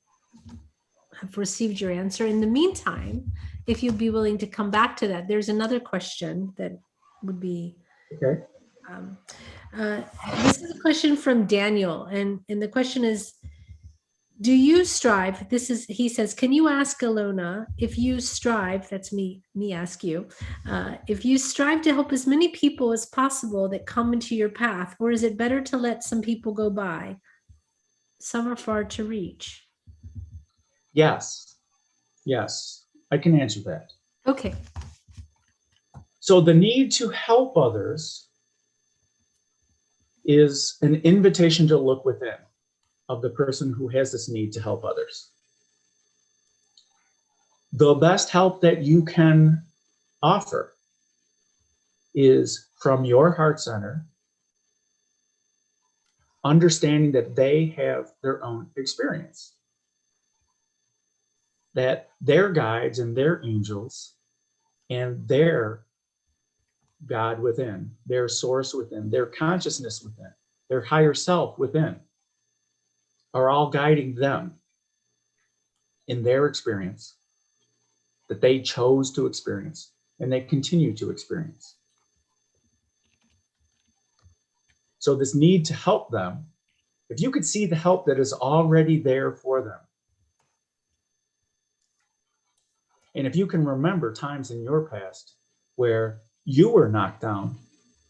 have received your answer. In the meantime, if you'd be willing to come back to that, there's another question that would be. Okay. This is a question from Daniel, and the question is, do you strive? He says, can you ask Elona if you strive, that's me ask you, if you strive to help as many people as possible that come into your path, or is it better to let some people go by? Some are far to reach. Yes, I can answer that. Okay. So the need to help others is an invitation to look within of the person who has this need to help others. The best help that you can offer is from your heart center, understanding that they have their own experience, that their guides and their angels and their God within, their source within, their consciousness within, their higher self within, are all guiding them in their experience that they chose to experience and they continue to experience. So this need to help them, if you could see the help that is already there for them, and if you can remember times in your past where you were knocked down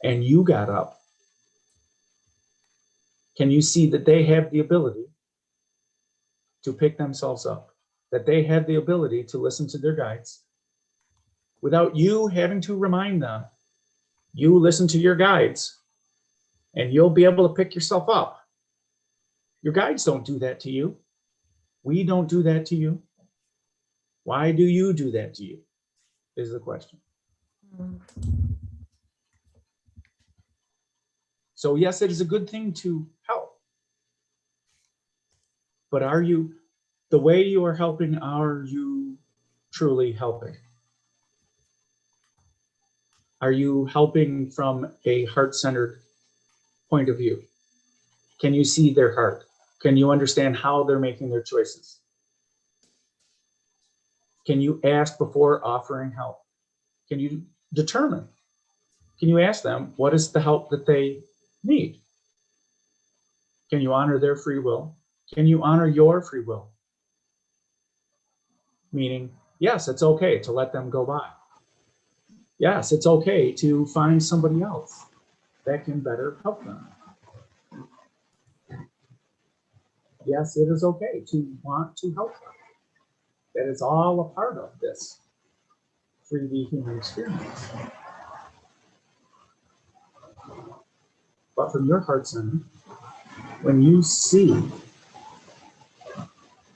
and you got up, can you see that they have the ability to pick themselves up, that they have the ability to listen to their guides without you having to remind them? You listen to your guides and you'll be able to pick yourself up. Your guides don't do that to you. We don't do that to you. Why do you do that to you, is the question. So yes, it is a good thing to help. But are you, the way you are helping, are you truly helping? Are you helping from a heart-centered point of view? Can you see their heart? Can you understand how they're making their choices? Can you ask before offering help? Can you determine? Can you ask them what is the help that they need? Can you honor their free will? Can you honor your free will? Meaning, yes, it's okay to let them go by. Yes, it's okay to find somebody else that can better help them. Yes, it is okay to want to help them. That is all a part of this 3D human experience. But from your heart center, when you see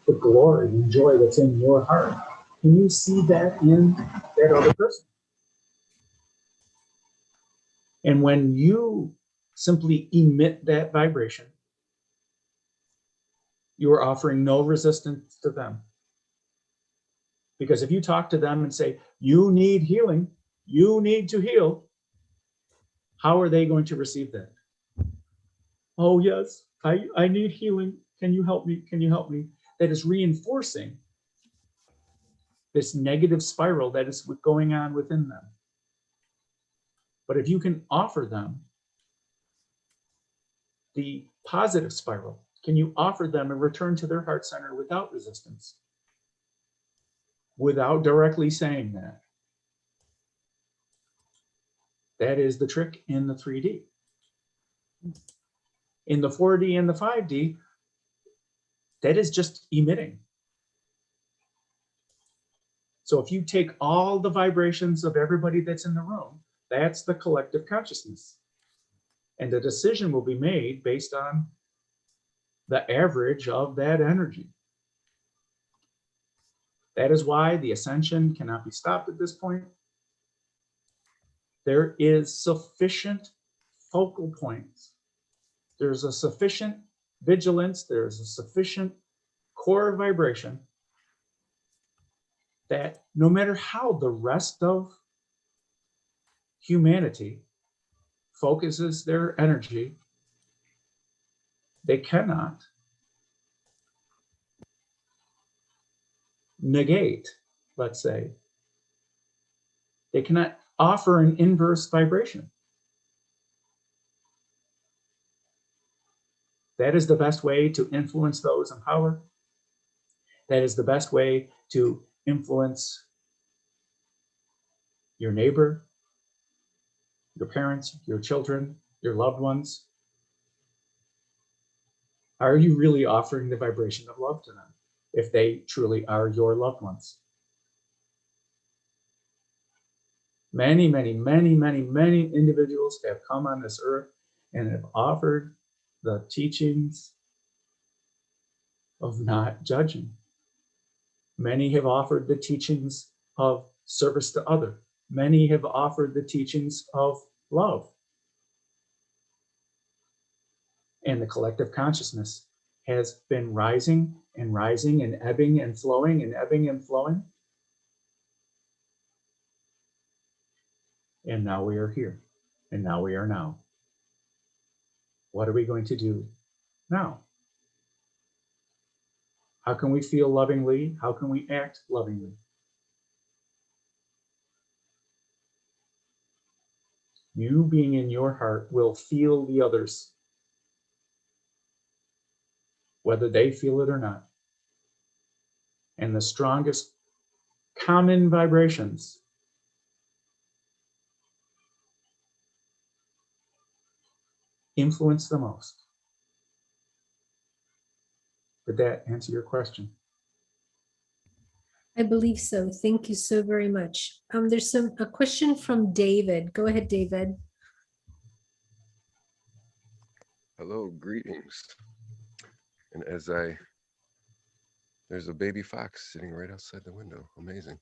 the glory and joy that's in your heart, can you see that in that other person? And when you simply emit that vibration, you are offering no resistance to them. Because if you talk to them and say, you need healing, you need to heal, how are they going to receive that? Oh, yes, I need healing. Can you help me? Can you help me? That is reinforcing this negative spiral that is going on within them. But if you can offer them the positive spiral, can you offer them a return to their heart center without resistance? Without directly saying that. That is the trick in the 3D. In the 4D and the 5D, that is just emitting. So if you take all the vibrations of everybody that's in the room, that's the collective consciousness. And the decision will be made based on the average of that energy. That is why the ascension cannot be stopped at this point. There is sufficient focal points. There's a sufficient vigilance. There's a sufficient core vibration that no matter how the rest of humanity focuses their energy, they cannot negate, let's say. They cannot offer an inverse vibration. That is the best way to influence those in power. That is the best way to influence your neighbor, your parents, your children, your loved ones. Are you really offering the vibration of love to them if they truly are your loved ones? Many, many, many, many, many individuals have come on this earth and have offered the teachings of not judging. Many have offered the teachings of service to others. Many have offered the teachings of love. And the collective consciousness has been rising and rising and ebbing and flowing and ebbing and flowing. And now we are here. And now we are now. What are we going to do now? How can we feel lovingly? How can we act lovingly? You being in your heart will feel the others, whether they feel it or not. And the strongest common vibrations influence the most. Did that answer your question? I believe so. Thank you so very much. There's a question from David. Go ahead, David. Hello, greetings. And there's a baby fox sitting right outside the window. Amazing.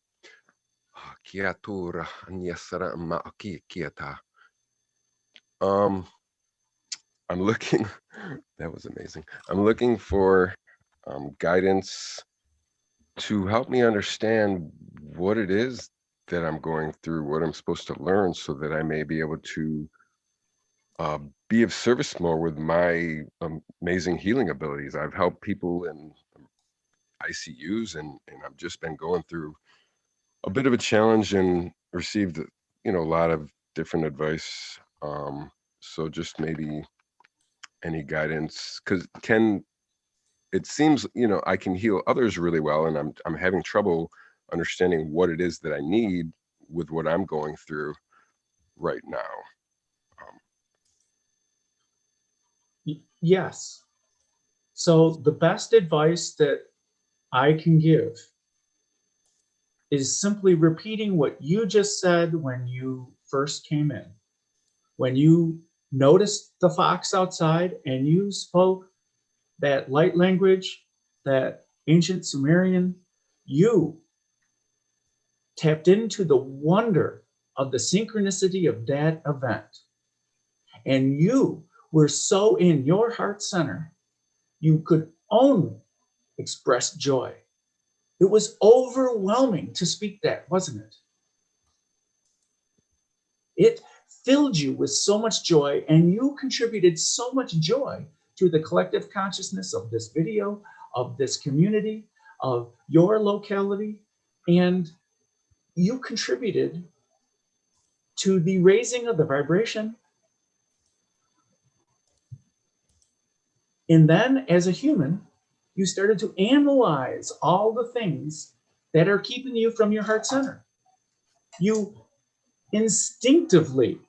I'm looking, that was amazing. I'm looking for guidance to help me understand what it is that I'm going through, what I'm supposed to learn so that I may be able to be of service more with my amazing healing abilities. I've helped people in ICUs and I've just been going through a bit of a challenge and received, a lot of different advice. So just maybe any guidance, because it seems, I can heal others really well, and I'm having trouble understanding what it is that I need with what I'm going through right now. Yes. So the best advice that I can give is simply repeating what you just said when you first came in. When you noticed the fox outside and you spoke that light language, that ancient Sumerian, you tapped into the wonder of the synchronicity of that event. And you were so in your heart center, you could only express joy. It was overwhelming to speak that, wasn't it? It filled you with so much joy, and you contributed so much joy to the collective consciousness of this video, of this community, of your locality, and you contributed to the raising of the vibration. And then as a human, you started to analyze all the things that are keeping you from your heart center. You instinctively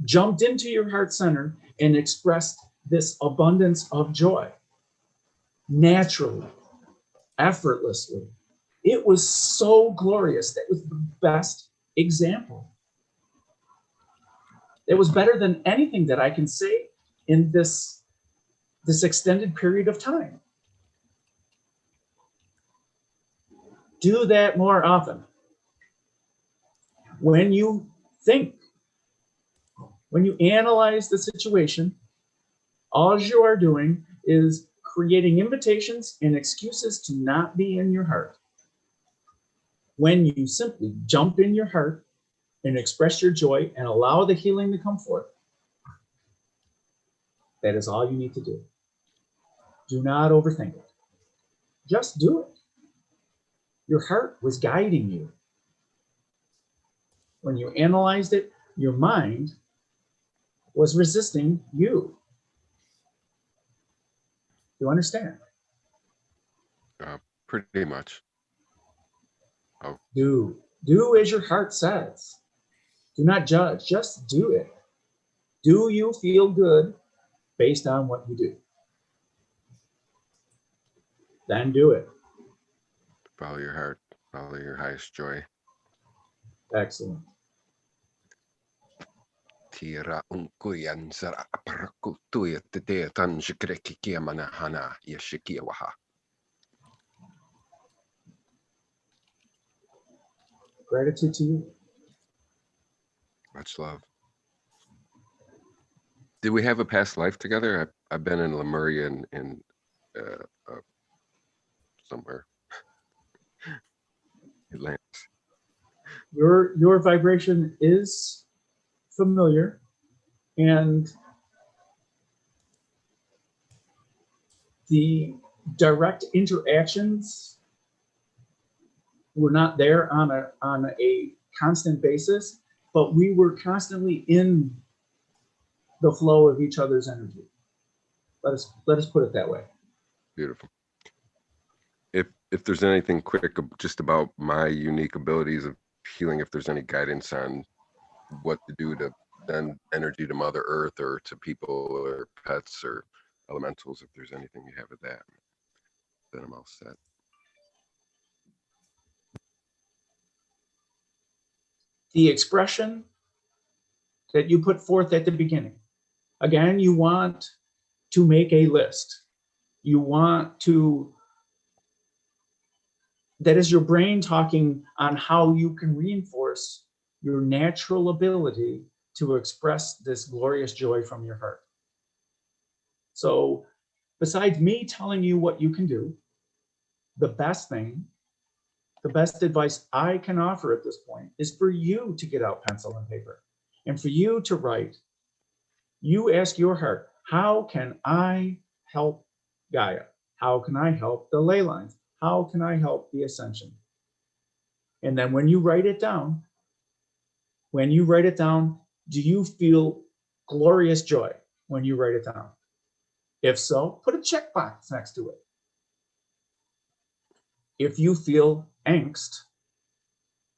jumped into your heart center and expressed this abundance of joy naturally, effortlessly. It was so glorious. That was the best example. It was better than anything that I can say in this extended period of time. Do that more often. When you think, when you analyze the situation, all you are doing is creating invitations and excuses to not be in your heart. When you simply jump in your heart and express your joy and allow the healing to come forth, that is all you need to do. Do not overthink it. Just do it. Your heart was guiding you. When you analyzed it, your mind was resisting you. You understand? Pretty much. Oh, Do as your heart says. Do not judge, just do it. Do you feel good based on what you do? Then do it. follow your heart, follow your highest joy. Excellent. Tira unkuyan sara aparakutuya te tanjikreki manahana yashikiwaha. Gratitude to you. Much love. Did we have a past life together? I've been in Lemuria in somewhere. Atlantis. Your vibration is familiar, and the direct interactions were not there on a constant basis, but we were constantly in the flow of each other's energy. Let us put it that way. Beautiful. If there's anything quick just about my unique abilities of healing, if there's any guidance on what to do to send energy to Mother Earth or to people or pets or elementals, if there's anything you have of that, then I'm all set. The expression that you put forth at the beginning. Again, you want to make a list. You want to, that is your brain talking on how you can reinforce your natural ability to express this glorious joy from your heart. So besides me telling you what you can do, the best advice I can offer at this point is for you to get out pencil and paper and for you to write. You ask your heart, how can I help Gaia? How can I help the ley lines? How can I help the ascension? And then when you write it down, do you feel glorious joy when you write it down? If so, put a checkbox next to it. If you feel angst,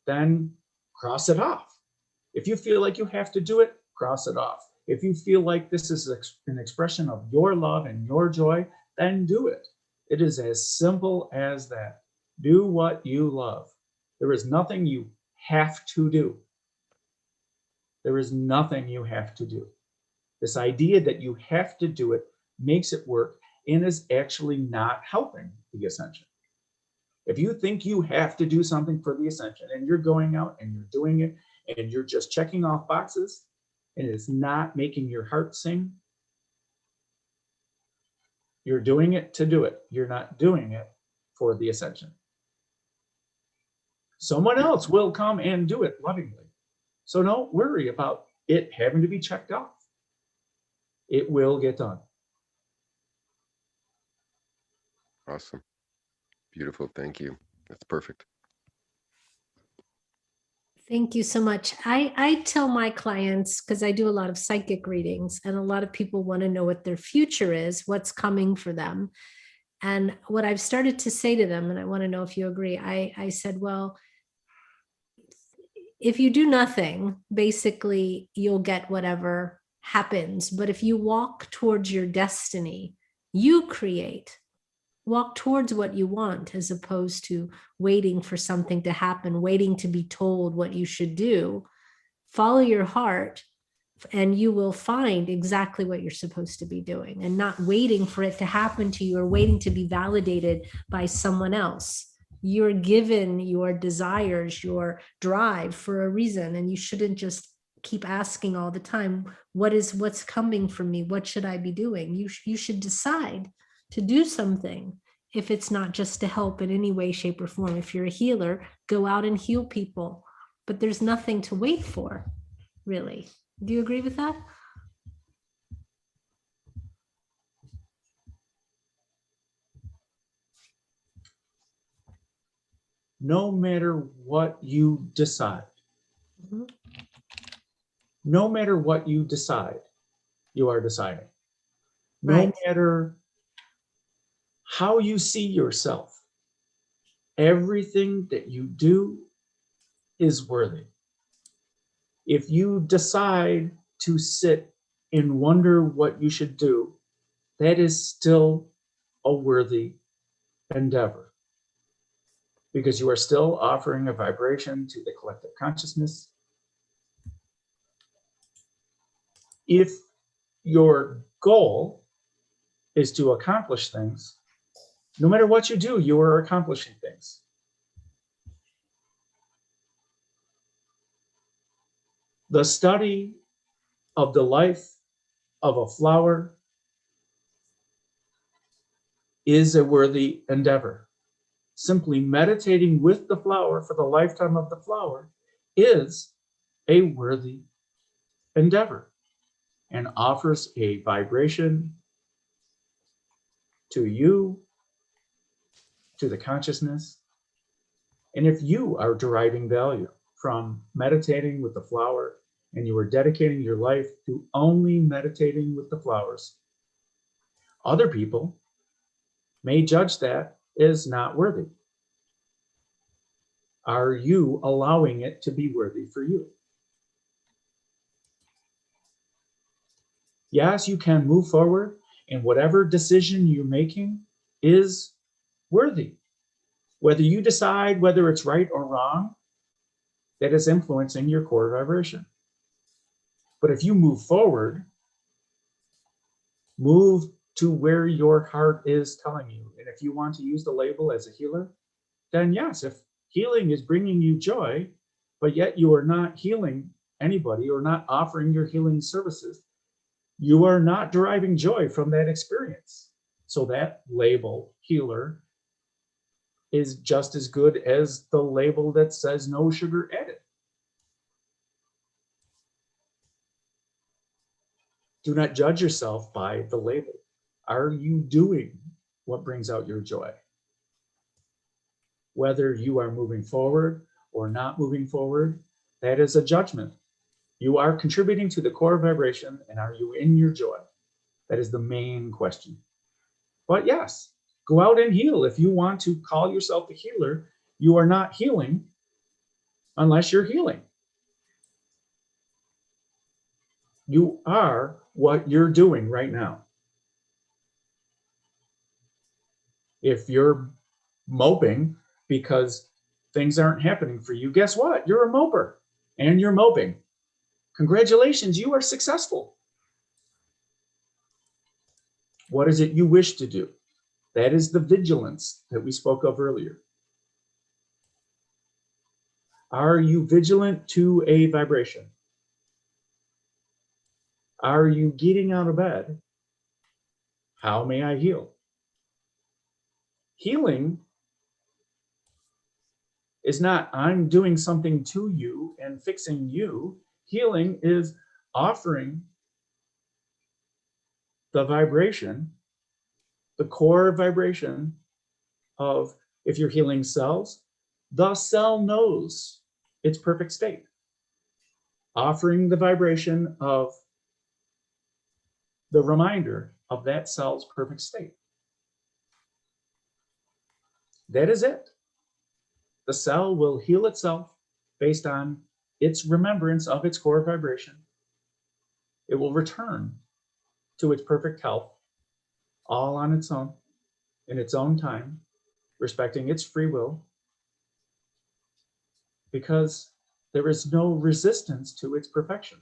then cross it off. If you feel like you have to do it, cross it off. If you feel like this is an expression of your love and your joy, then do it. It is as simple as that. Do what you love. There is nothing you have to do. There is nothing you have to do. This idea that you have to do it makes it work and is actually not helping the ascension. If you think you have to do something for the ascension and you're going out and you're doing it and you're just checking off boxes and it's not making your heart sing, you're doing it to do it. You're not doing it for the ascension. Someone else will come and do it lovingly. So don't worry about it having to be checked off. It will get done. Awesome. Beautiful. Thank you. That's perfect. Thank you so much. I tell my clients, because I do a lot of psychic readings, and a lot of people want to know what their future is, what's coming for them. And what I've started to say to them, and I want to know if you agree, I said, well, if you do nothing, basically you'll get whatever happens. But if you walk towards your destiny, you create. Walk towards what you want, as opposed to waiting for something to happen, waiting to be told what you should do. Follow your heart, and you will find exactly what you're supposed to be doing, and not waiting for it to happen to you or waiting to be validated by someone else. You're given your desires, your drive for a reason, and you shouldn't just keep asking all the time, what's coming for me? What should I be doing? You should decide to do something. If it's not just to help in any way, shape, or form. If you're a healer, go out and heal people. But there's nothing to wait for, really. Do you agree with that? No matter what you decide, Mhm. no matter what you decide, you are deciding. No Right. matter how you see yourself, everything that you do is worthy. If you decide to sit and wonder what you should do, that is still a worthy endeavor, because you are still offering a vibration to the collective consciousness. If your goal is to accomplish things, no matter what you do, you are accomplishing things. The study of the life of a flower is a worthy endeavor. Simply meditating with the flower for the lifetime of the flower is a worthy endeavor and offers a vibration to you, to the consciousness. And if you are deriving value from meditating with the flower, and you are dedicating your life to only meditating with the flowers, other people may judge that as not worthy. Are you allowing it to be worthy for you? Yes, you can move forward, and whatever decision you're making is worthy. Whether you decide whether it's right or wrong, that is influencing your core vibration. But if you move forward, move to where your heart is telling you. And if you want to use the label as a healer, then yes, if healing is bringing you joy, but yet you are not healing anybody or not offering your healing services, you are not deriving joy from that experience. So that label, healer, is just as good as the label that says no sugar added. Do not judge yourself by the label. Are you doing what brings out your joy? Whether you are moving forward or not moving forward, that is a judgment. You are contributing to the core vibration, and are you in your joy? That is the main question. But yes, go out and heal. If you want to call yourself a healer, you are not healing unless you're healing. You are what you're doing right now. If you're moping because things aren't happening for you, guess what? You're a moper and you're moping. Congratulations, you are successful. What is it you wish to do? That is the vigilance that we spoke of earlier. Are you vigilant to a vibration? Are you getting out of bed? How may I heal? Healing is not I'm doing something to you and fixing you. Healing is offering the vibration, the core vibration of, if you're healing cells, the cell knows its perfect state, offering the vibration of the reminder of that cell's perfect state. That is it. The cell will heal itself based on its remembrance of its core vibration. It will return to its perfect health, all on its own, in its own time, respecting its free will, because there is no resistance to its perfection.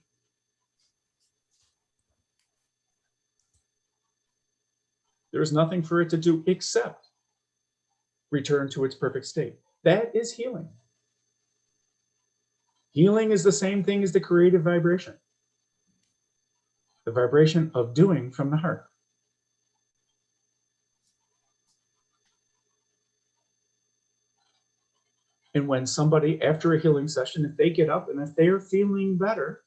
There is nothing for it to do except return to its perfect state. That is healing. Healing is the same thing as the creative vibration, the vibration of doing from the heart. And when somebody, after a healing session, if they get up and if they're feeling better,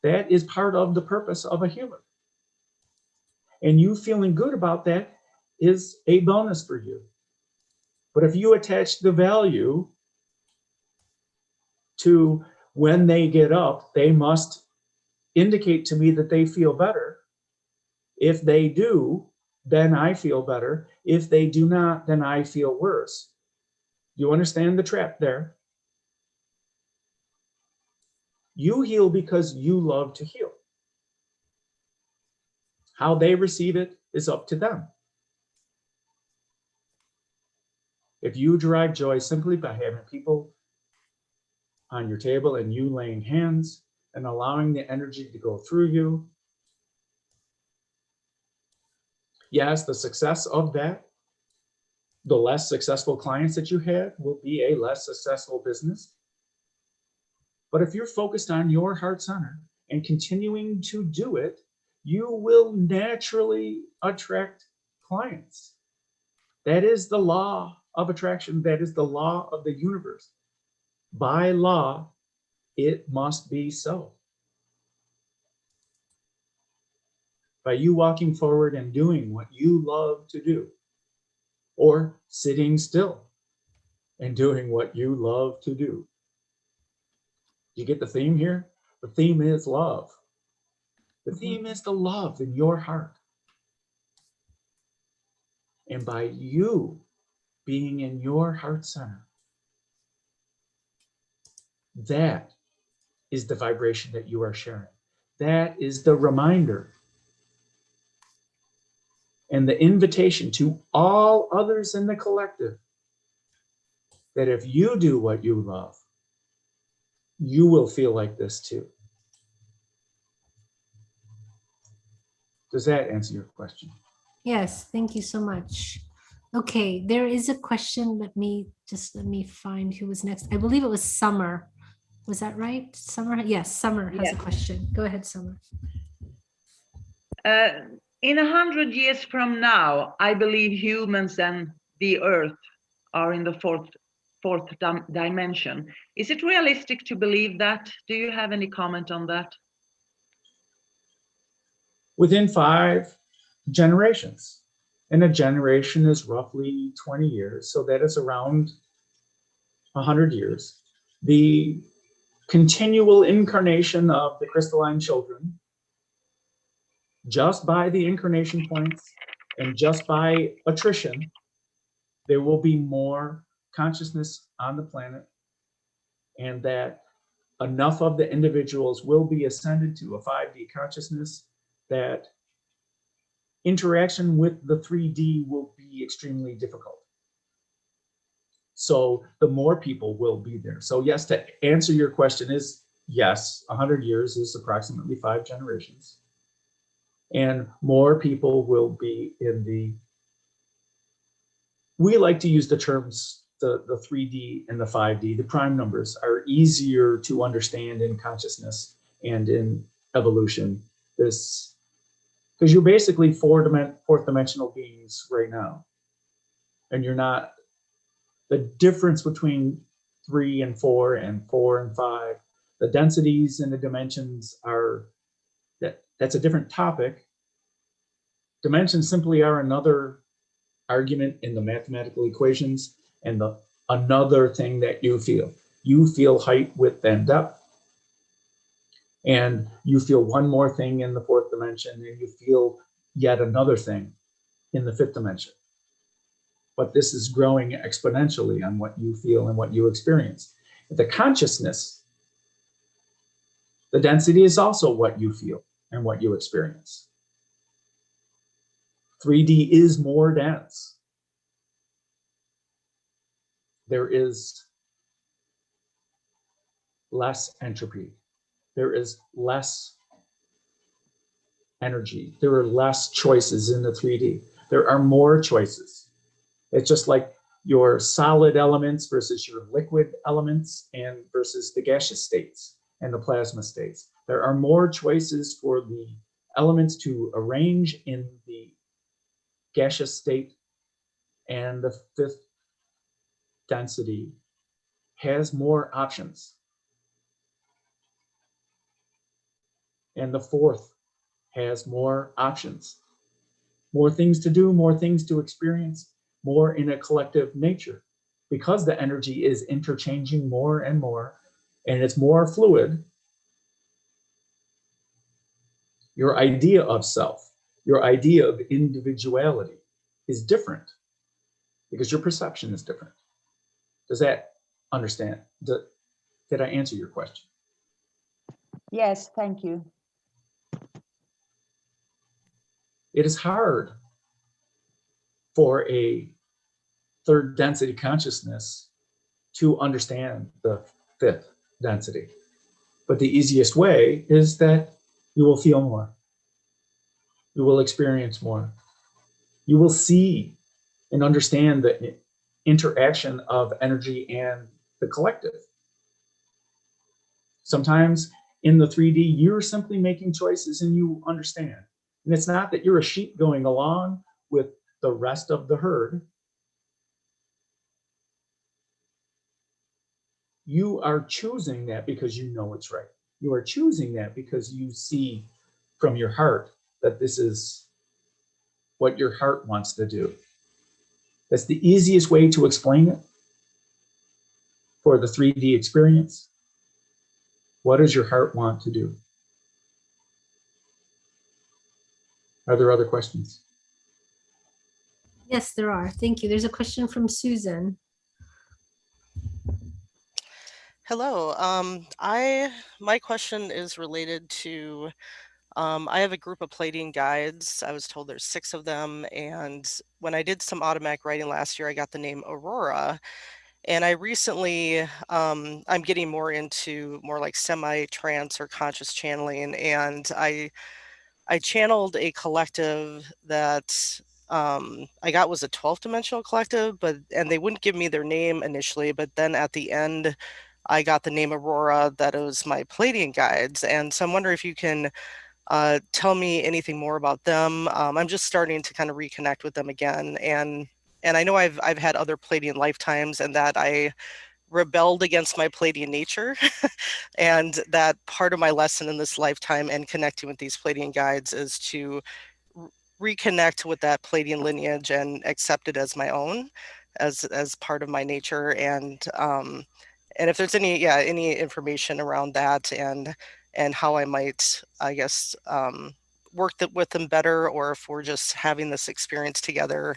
that is part of the purpose of a healer. And you feeling good about that is a bonus for you. But if you attach the value to when they get up, they must indicate to me that they feel better. If they do, then I feel better. If they do not, then I feel worse. You understand the trap there? You heal because you love to heal. How they receive it is up to them. If you derive joy simply by having people on your table and you laying hands and allowing the energy to go through you, yes, the success of that, the less successful clients that you have will be a less successful business. But if you're focused on your heart center and continuing to do it, you will naturally attract clients. That is the law of attraction. That is the law of the universe. By law, it must be so. By you walking forward and doing what you love to do, or sitting still and doing what you love to do. You get the theme here? The theme is love. The theme is the love in your heart. And by you being in your heart center, that is the vibration that you are sharing. That is the reminder and the invitation to all others in the collective that if you do what you love, you will feel like this too. Does that answer your question? Yes, thank you so much. Okay, there is a question. Let me find who was next. I believe it was Summer. Was that right? Summer? Yes, Summer has a question. Go ahead, Summer. In 100 years from now, I believe humans and the earth are in the fourth dimension. Is it realistic to believe that? Do you have any comment on that? Within 5 generations. And a generation is roughly 20 years. So that is around 100 years. The continual incarnation of the crystalline children, just by the incarnation points and just by attrition, there will be more consciousness on the planet, and that enough of the individuals will be ascended to a 5D consciousness that interaction with the 3D will be extremely difficult. So the more people will be there. So yes, to answer your question is yes, 100 years is approximately 5 generations. And more people will be in the, we like to use the terms, the 3D and the 5D. The prime numbers are easier to understand in consciousness and in evolution. This, because you're basically fourth dimensional beings right now. And you're not, the difference between 3 and 4 and 4 and 5, the densities and the dimensions are, that's a different topic. Dimensions simply are another argument in the mathematical equations, and the another thing that you feel. You feel height, width, and depth. And you feel one more thing in the fourth dimension, and you feel yet another thing in the fifth dimension. But this is growing exponentially on what you feel and what you experience. The consciousness, the density is also what you feel and what you experience. 3D is more dense. There is less entropy. There is less energy. There are less choices in the 3D. There are more choices. It's just like your solid elements versus your liquid elements and versus the gaseous states and the plasma states. There are more choices for the elements to arrange in the gaseous state, and the fifth density has more options. And the fourth has more options, more things to do, more things to experience, more in a collective nature. Because the energy is interchanging more and more, and it's more fluid, your idea of self, your idea of individuality is different because your perception is different. Does that understand? Did I answer your question? Yes, thank you. It is hard for a third density consciousness to understand the fifth density. But the easiest way is that you will feel more. You will experience more. You will see and understand the interaction of energy and the collective. Sometimes in the 3D, you're simply making choices and you understand. And it's not that you're a sheep going along with the rest of the herd. You are choosing that because you know it's right. You are choosing that because you see from your heart that this is what your heart wants to do. That's the easiest way to explain it for the 3D experience. What does your heart want to do? Are there other questions? Yes, there are. Thank you. There's a question from Susan. Hello. My question is related to I have a group of Pleiadian guides. I was told there's 6 of them, and when I did some automatic writing last year, I got the name Aurora. And I recently I'm getting more into more like semi-trance or conscious channeling, and I channeled a collective that I got was a 12th dimensional collective, and they wouldn't give me their name initially, but then at the end I got the name Aurora, that it was my Pleiadian guides. And so I'm wondering if you can tell me anything more about them. I'm just starting to kind of reconnect with them again, and I know I've had other Pleiadian lifetimes, and that I rebelled against my Pleiadian nature, and that part of my lesson in this lifetime and connecting with these Pleiadian guides is to reconnect with that Pleiadian lineage and accept it as my own, as part of my nature. And if there's any information around that, and how I might, I guess, work with them better, or if we're just having this experience together,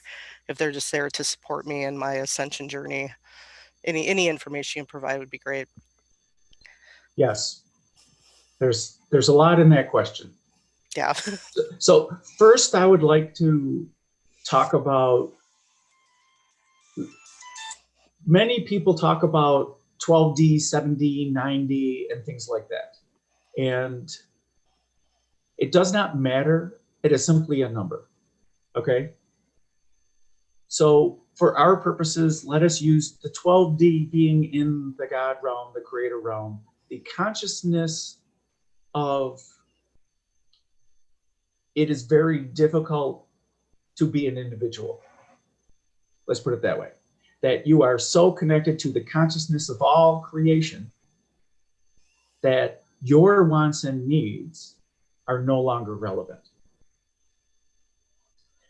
if they're just there to support me in my ascension journey. Any information you can provide would be great. Yes, there's a lot in that question. Yeah. So first, I would like to talk about, many people talk about 12D, 7D, 9D, and things like that. And it does not matter. It is simply a number, okay? So for our purposes, let us use the 12D being in the God realm, the creator realm, the consciousness of it is very difficult to be an individual. Let's put it that way. That you are so connected to the consciousness of all creation that your wants and needs are no longer relevant.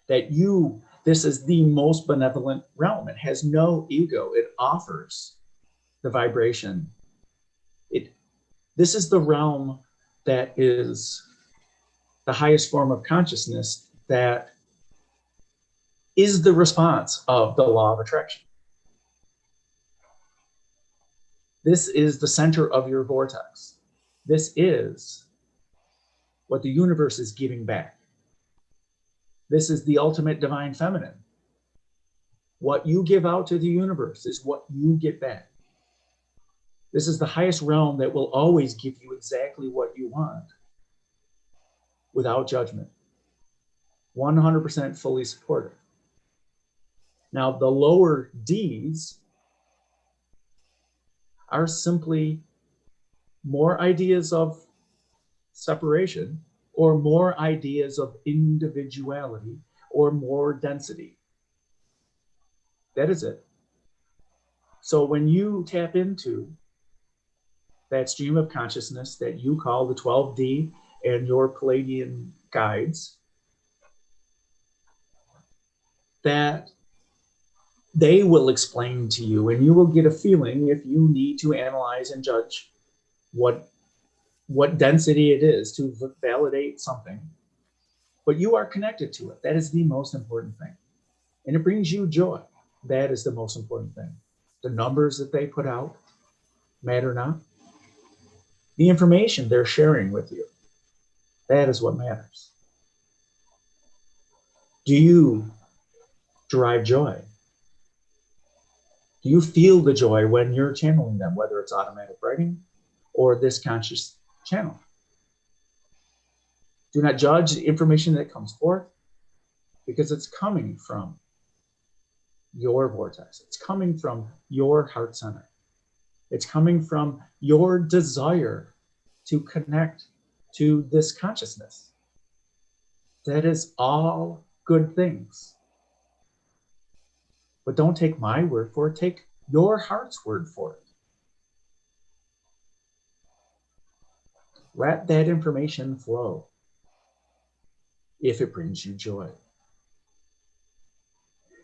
That you This is the most benevolent realm. It has no ego. It offers the vibration. This is the realm that is the highest form of consciousness, that is the response of the law of attraction. This is the center of your vortex. This is what the universe is giving back. This is the ultimate divine feminine. What you give out to the universe is what you get back. This is the highest realm that will always give you exactly what you want without judgment. 100% fully supportive. Now, the lower D's are simply more ideas of separation, or more ideas of individuality, or more density. That is it. So when you tap into that stream of consciousness that you call the 12D and your Pleiadian guides, that they will explain to you, and you will get a feeling if you need to analyze and judge what density it is to validate something. But you are connected to it. That is the most important thing. And it brings you joy. That is the most important thing. The numbers that they put out matter not. The information they're sharing with you, that is what matters. Do you derive joy? Do you feel the joy when you're channeling them, whether it's automatic writing or this conscious channel? Do not judge the information that comes forth, because it's coming from your vortex. It's coming from your heart center. It's coming from your desire to connect to this consciousness. That is all good things. But don't take my word for it. Take your heart's word for it. Let that information flow if it brings you joy.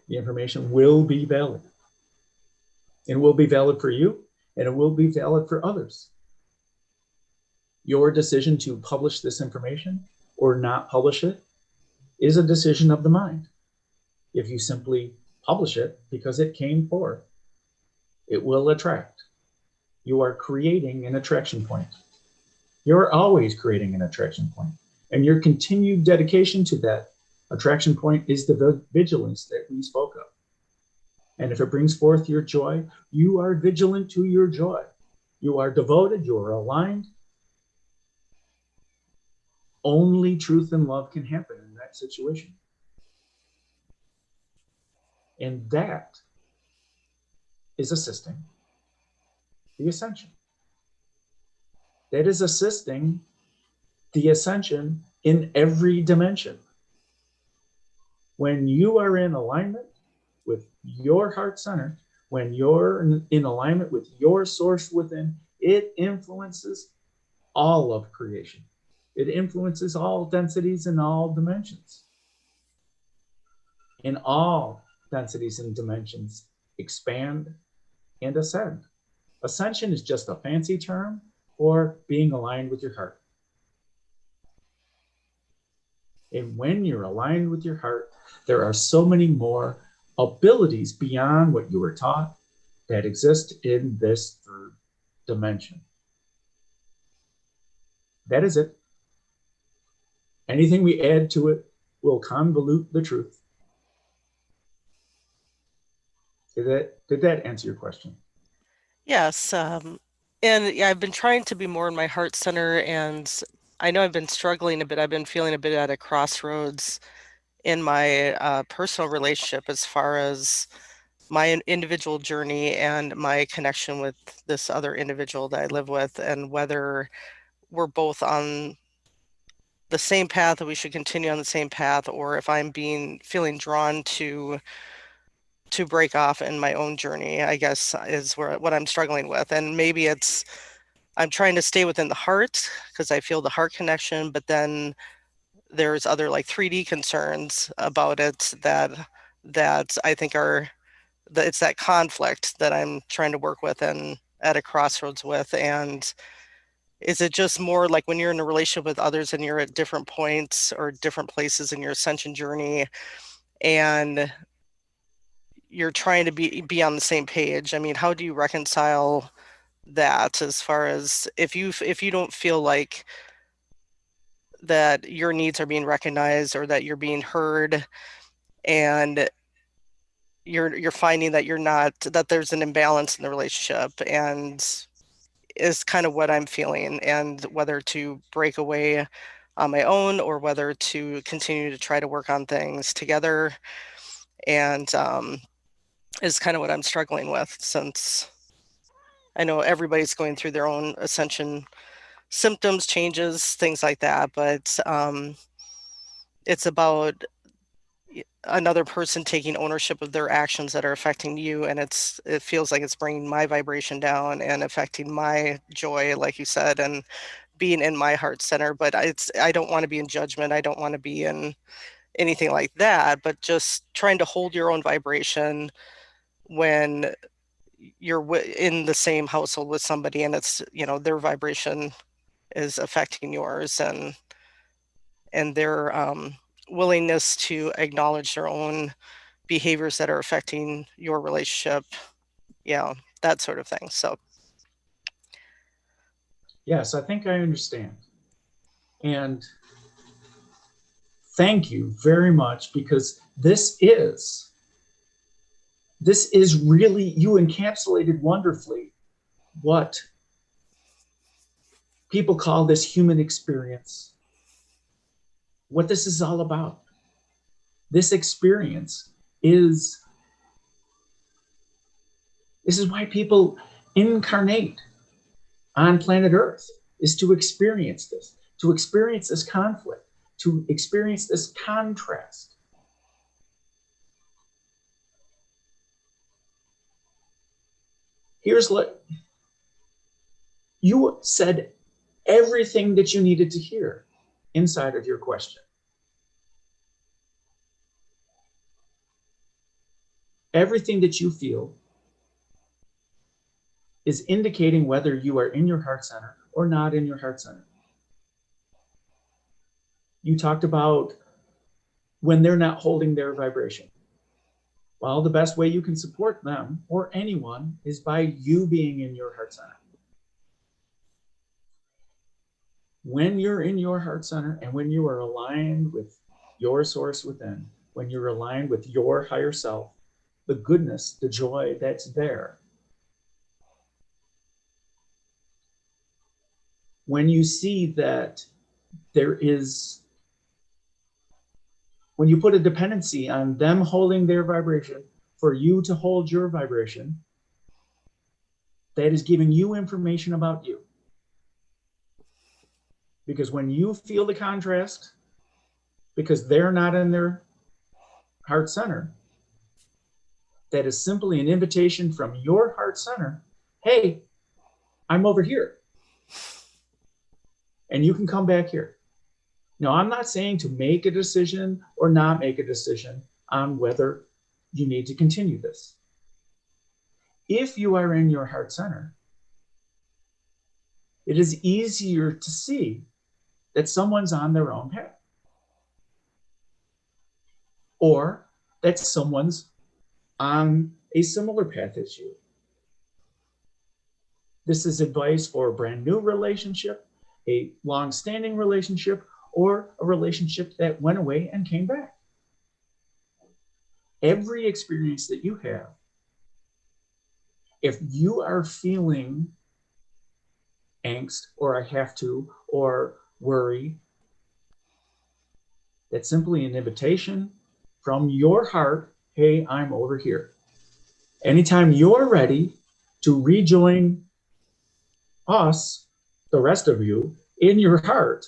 The information will be valid. It will be valid for you, and it will be valid for others. Your decision to publish this information or not publish it is a decision of the mind. If you simply publish it because it came forth, it will attract. You are creating an attraction point. You're always creating an attraction point, and your continued dedication to that attraction point is the vigilance that we spoke of. And if it brings forth your joy, you are vigilant to your joy. You are devoted, you are aligned. Only truth and love can happen in that situation. And that is assisting the ascension. That is assisting the ascension in every dimension. When you are in alignment with your heart center, when you're in alignment with your source within, it influences all of creation. It influences all densities and all dimensions. And all densities and dimensions expand and ascend. Ascension is just a fancy term for being aligned with your heart. And when you're aligned with your heart, there are so many more abilities beyond what you were taught that exist in this third dimension. That is it. Anything we add to it will convolute the truth. Did that answer your question? Yes. And yeah, I've been trying to be more in my heart center, and I know I've been struggling a bit. I've been feeling a bit at a crossroads in my personal relationship as far as my individual journey and my connection with this other individual that I live with, and whether we're both on the same path, that we should continue on the same path, or if I'm feeling drawn to break off in my own journey, I guess, is what I'm struggling with. And maybe I'm trying to stay within the heart because I feel the heart connection, but then there's other like 3D concerns about it that that I think that it's that conflict that I'm trying to work with and at a crossroads with. And is it just more like when you're in a relationship with others and you're at different points or different places in your ascension journey and you're trying to be on the same page? I mean, how do you reconcile that, as far as if you don't feel like that your needs are being recognized or that you're being heard, and you're finding that that there's an imbalance in the relationship, and is kind of what I'm feeling, and whether to break away on my own or whether to continue to try to work on things together, and is kind of what I'm struggling with, since I know everybody's going through their own ascension symptoms, changes, things like that, but it's about another person taking ownership of their actions that are affecting you, and it feels like it's bringing my vibration down and affecting my joy, like you said, and being in my heart center. But I don't want to be in judgment, I don't want to be in anything like that, but just trying to hold your own vibration when you're in the same household with somebody, and it's, their vibration is affecting yours, and their willingness to acknowledge their own behaviors that are affecting your relationship, that sort of thing. So Yes, I think I understand. And thank you very much, because this is really, you encapsulated wonderfully what people call this human experience, what this is all about. This experience this is why people incarnate on planet Earth, is to experience this conflict, to experience this contrast. Here's what you said, everything that you needed to hear inside of your question. Everything that you feel is indicating whether you are in your heart center or not in your heart center. You talked about when they're not holding their vibration. Well, the best way you can support them or anyone is by you being in your heart center. When you're in your heart center and when you are aligned with your source within, when you're aligned with your higher self, the goodness, the joy that's there, when you see that when you put a dependency on them holding their vibration for you to hold your vibration, that is giving you information about you. Because when you feel the contrast, because they're not in their heart center, that is simply an invitation from your heart center. Hey, I'm over here. And you can come back here. Now, I'm not saying to make a decision or not make a decision on whether you need to continue this. If you are in your heart center, it is easier to see that someone's on their own path, or that someone's on a similar path as you. This is advice for a brand new relationship, a long-standing relationship, or a relationship that went away and came back. Every experience that you have, if you are feeling angst or I have to, or worry, that's simply an invitation from your heart. Hey, I'm over here. Anytime you're ready to rejoin us, the rest of you, in your heart,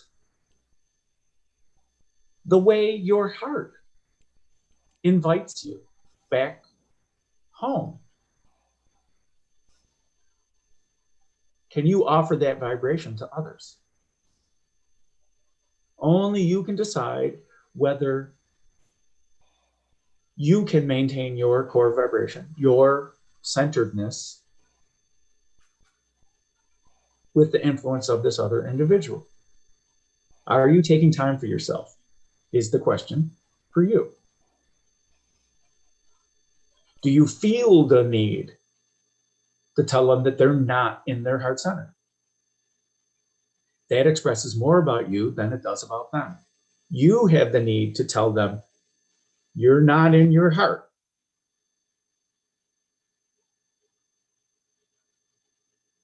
the way your heart invites you back home. Can you offer that vibration to others? Only you can decide whether you can maintain your core vibration, your centeredness with the influence of this other individual. Are you taking time for yourself? Is the question for you. Do you feel the need to tell them that they're not in their heart center? That expresses more about you than it does about them. You have the need to tell them you're not in your heart.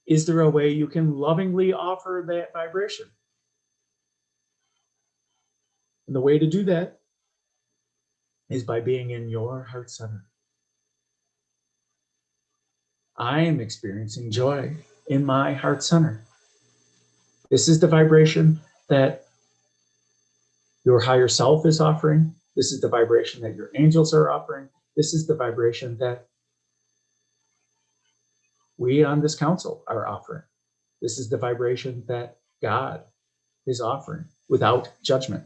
Is there a way you can lovingly offer that vibration? And the way to do that is by being in your heart center. I am experiencing joy in my heart center. This is the vibration that your higher self is offering. This is the vibration that your angels are offering. This is the vibration that we on this council are offering. This is the vibration that God is offering without judgment.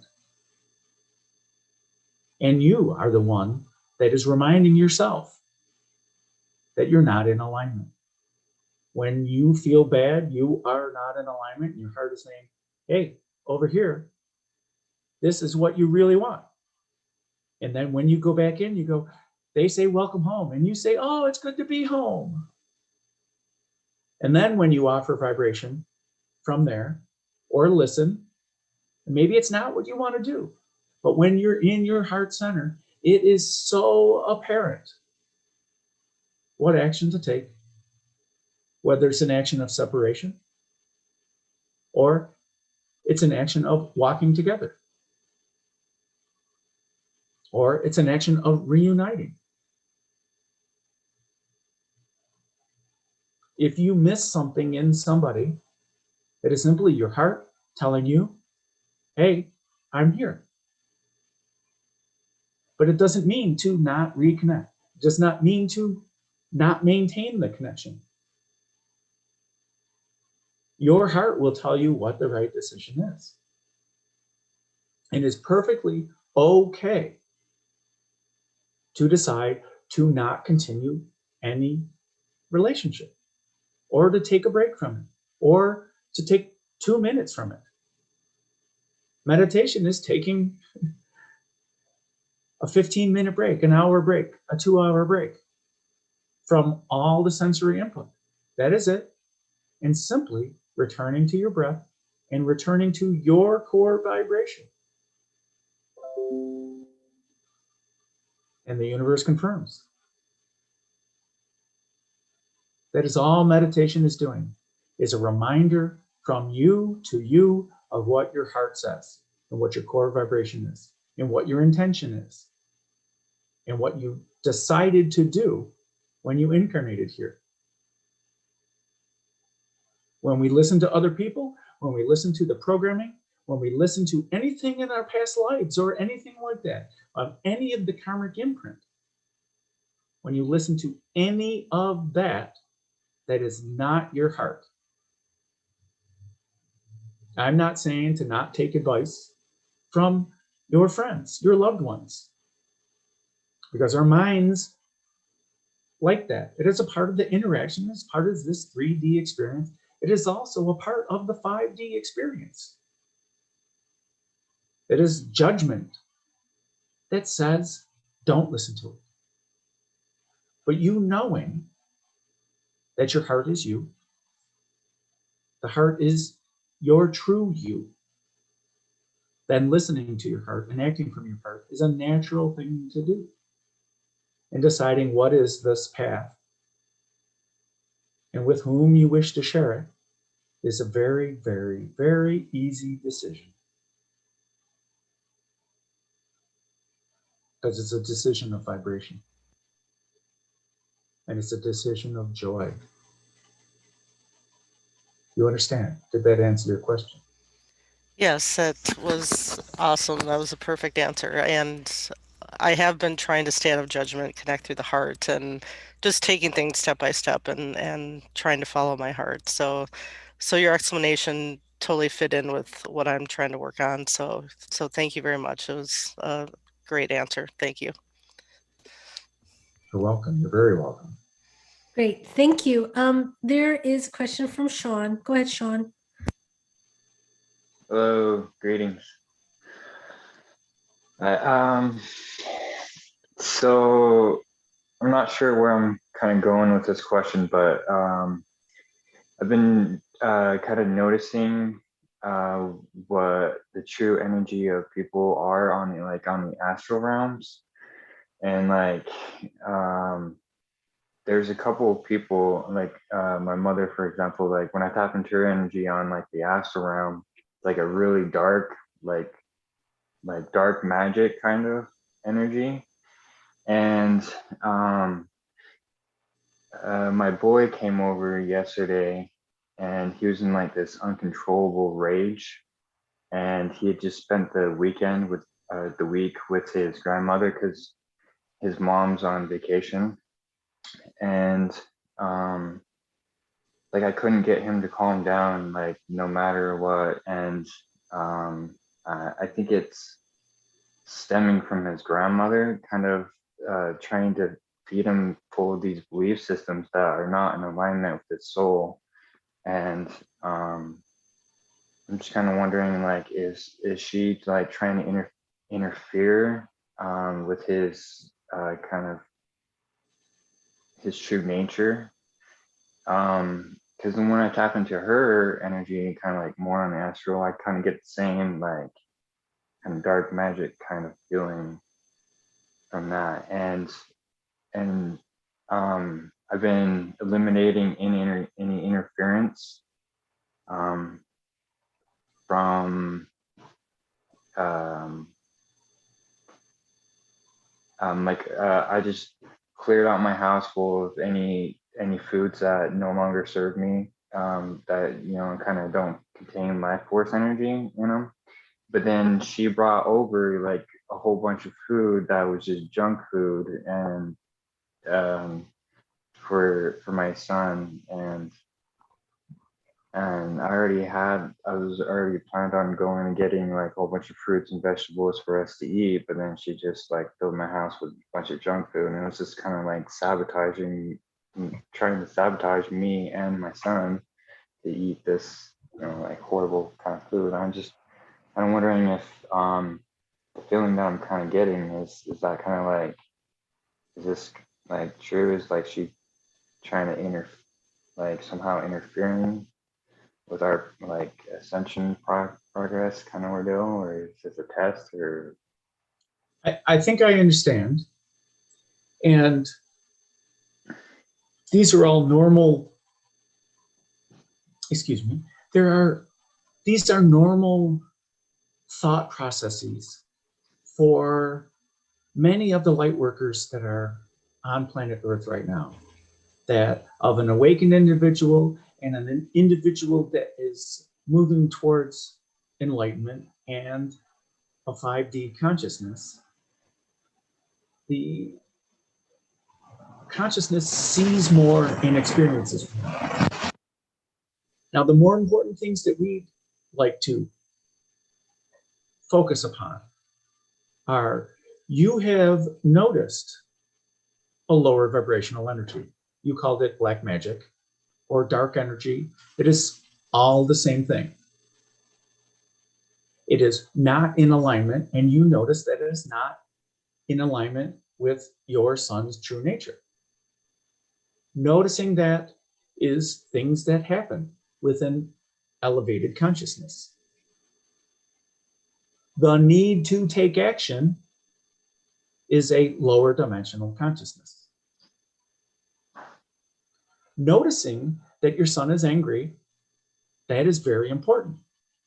And you are the one that is reminding yourself that you're not in alignment. When you feel bad, you are not in alignment. Your heart is saying, hey, over here, this is what you really want. And then when you go back in, you go, they say, welcome home. And you say, oh, it's good to be home. And then when you offer vibration from there or listen, maybe it's not what you want to do, but when you're in your heart center, it is so apparent what action to take, whether it's an action of separation or it's an action of walking together, or it's an action of reuniting. If you miss something in somebody, it is simply your heart telling you, hey, I'm here. But it doesn't mean to not reconnect. It does not mean to not maintain the connection. Your heart will tell you what the right decision is. And it's perfectly okay to decide to not continue any relationship, or to take a break from it, or to take 2 minutes from it. Meditation is taking a 15-minute break, an hour break, a 2-hour break from all the sensory input. That is it. And simply returning to your breath and returning to your core vibration. And the universe confirms. That is all meditation is doing, is a reminder from you to you of what your heart says, and what your core vibration is, and what your intention is, and what you decided to do when you incarnated here. When we listen to other people, when we listen to the programming, when we listen to anything in our past lives or anything like that, of any of the karmic imprint, when you listen to any of that, that is not your heart. I'm not saying to not take advice from your friends, your loved ones, because our minds like that. It is a part of the interaction, it's part of this 3D experience. It is also a part of the 5D experience. It is judgment that says, don't listen to it. But you knowing that your heart is you, the heart is your true you, then listening to your heart and acting from your heart is a natural thing to do. And deciding what is this path and with whom you wish to share it is a very, very, very easy decision. Because it's a decision of vibration. And it's a decision of joy. You understand? Did that answer your question? Yes, that was awesome. That was a perfect answer. And I have been trying to stay out of judgment, connect through the heart, and just taking things step by step and trying to follow my heart. So your explanation totally fit in with what I'm trying to work on. So thank you very much. It was a great answer. Thank you. You're welcome. You're very welcome. Great, thank you. There is a question from Sean. Go ahead, Sean. Hello, greetings. So I'm not sure where I'm kind of going with this question, but I've been kind of noticing what the true energy of people are on the astral realms, and there's a couple of people my mother, for example. Like when I tap into her energy on the astral realm, like a really dark dark magic kind of energy. And my boy came over yesterday, and he was in this uncontrollable rage, and he had just spent the weekend with the week with his grandmother because his mom's on vacation. And I couldn't get him to calm down, no matter what. And I think it's stemming from his grandmother kind of trying to feed him full of these belief systems that are not in alignment with his soul. And I'm just kind of wondering, is she trying to interfere with his kind of his true nature? Because when I tap into her energy, kind of more on the astral, I kind of get the same kind of dark magic kind of feeling from that. And I've been eliminating any interference from I just cleared out my house full of any foods that no longer serve me, that kind of don't contain life force energy in them. But then she brought over a whole bunch of food that was just junk food, and for my son. And I was already planned on going and getting a whole bunch of fruits and vegetables for us to eat, but then she just filled my house with a bunch of junk food, and it was just kind of trying to sabotage me and my son to eat this horrible kind of food. I'm wondering if the feeling that I'm kind of getting is that kind of is this true? Is she trying to somehow interfering with our ascension progress kind of ordeal, or is this a test? Or I think I understand. And these are all normal, excuse me, these are normal thought processes for many of the light workers that are on planet Earth right now, that of an awakened individual and an individual that is moving towards enlightenment and a 5D consciousness. The consciousness sees more and experiences more. Now, the more important things that we like to focus upon are, you have noticed a lower vibrational energy. You called it black magic or dark energy. It is all the same thing. It is not in alignment, and you notice that it is not in alignment with your son's true nature. Noticing that is things that happen within elevated consciousness. The need to take action is a lower dimensional consciousness. Noticing that your son is angry, that is very important.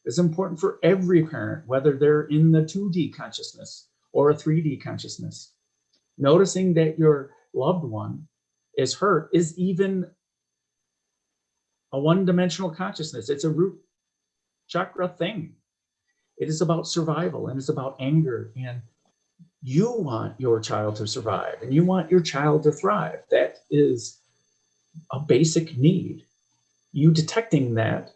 It's important for every parent, whether they're in the 2D consciousness or a 3D consciousness. Noticing that your loved one is hurt is even a one-dimensional consciousness. It's a root chakra thing. It is about survival, and it's about anger, and you want your child to survive, and you want your child to thrive. That is a basic need. You detecting that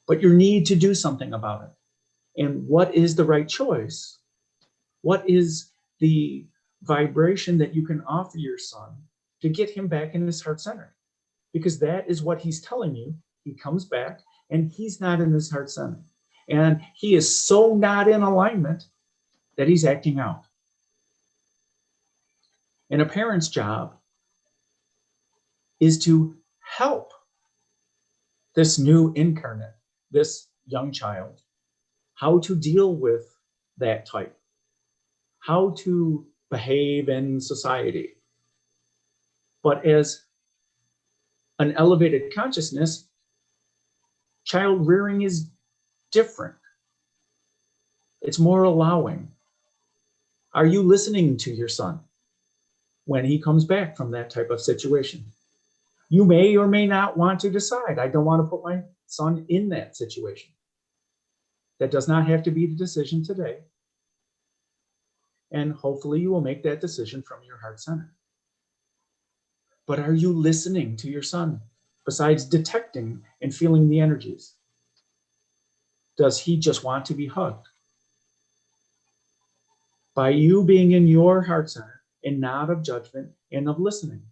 but your need to do something about it. And what is the right choice? What is the vibration that you can offer your son to get him back in his heart center? Because that is what he's telling you. He comes back and he's not in his heart center. And he is so not in alignment that he's acting out. And a parent's job is to help this new incarnate, this young child, how to deal with that type, how to behave in society. But as an elevated consciousness, child rearing is different. It's more allowing. Are you listening to your son when he comes back from that type of situation? You may or may not want to decide, I don't want to put my son in that situation. That does not have to be the decision today. And hopefully you will make that decision from your heart center. But are you listening to your son besides detecting and feeling the energies? Does he just want to be hugged? By you being in your heart center and not of judgment and of listening.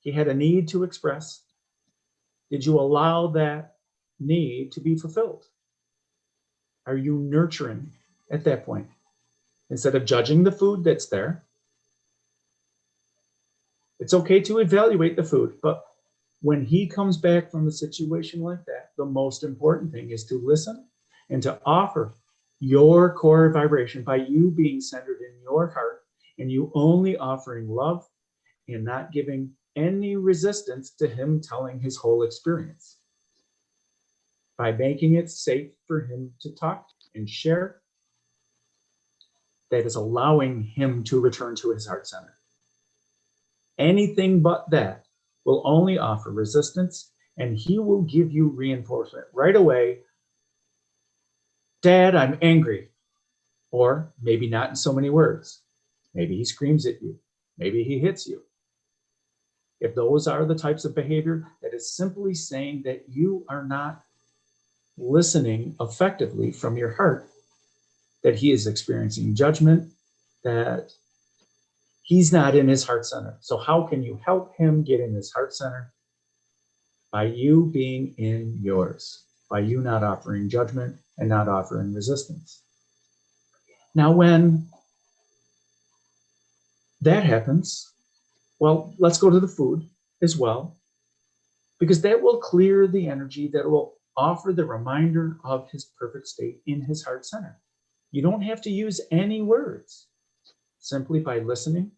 He had a need to express. Did you allow that need to be fulfilled? Are you nurturing at that point? Instead of judging the food that's there, it's okay to evaluate the food, but when he comes back from a situation like that, the most important thing is to listen and to offer your core vibration by you being centered in your heart and you only offering love and not giving any resistance to him telling his whole experience. By making it safe for him to talk and share, that is allowing him to return to his heart center. Anything but that will only offer resistance, and he will give you reinforcement right away. Dad, I'm angry. Or maybe not in so many words. Maybe he screams at you. Maybe he hits you. If those are the types of behavior, that is simply saying that you are not listening effectively from your heart, that he is experiencing judgment, that he's not in his heart center. So how can you help him get in his heart center? By you being in yours, by you not offering judgment and not offering resistance. Now, when that happens, well, let's go to the food as well, because that will clear the energy, that will offer the reminder of his perfect state in his heart center. You don't have to use any words. Simply by listening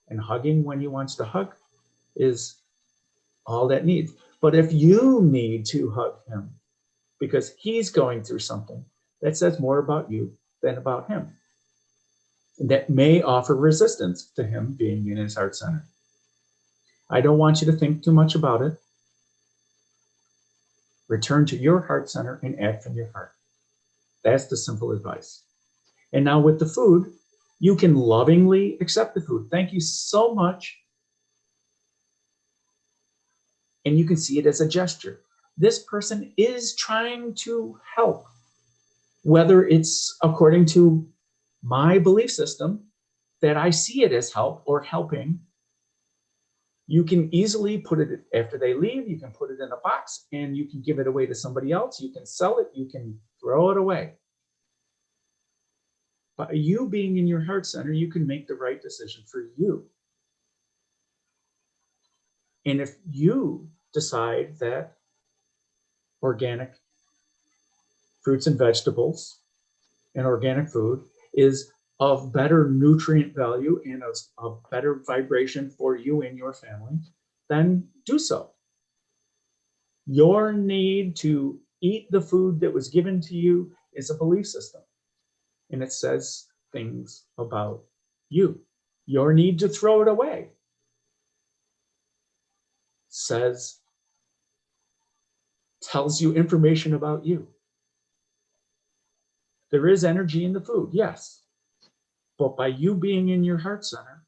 and hugging when he wants to hug is all that needs. But if you need to hug him because he's going through something, that says more about you than about him. And that may offer resistance to him being in his heart center. I don't want you to think too much about it. Return to your heart center and act from your heart. That's the simple advice. And now with the food, you can lovingly accept the food. Thank you so much. And you can see it as a gesture. This person is trying to help, whether it's according to my belief system that I see it as help or helping. You can easily put it after they leave, you can put it in a box and you can give it away to somebody else. You can sell it, you can throw it away. By you being in your heart center, you can make the right decision for you. And if you decide that organic fruits and vegetables and organic food is of better nutrient value and of better vibration for you and your family, then do so. Your need to eat the food that was given to you is a belief system, and it says things about you. Your need to throw it away tells you information about you. There is energy in the food, yes, but by you being in your heart center,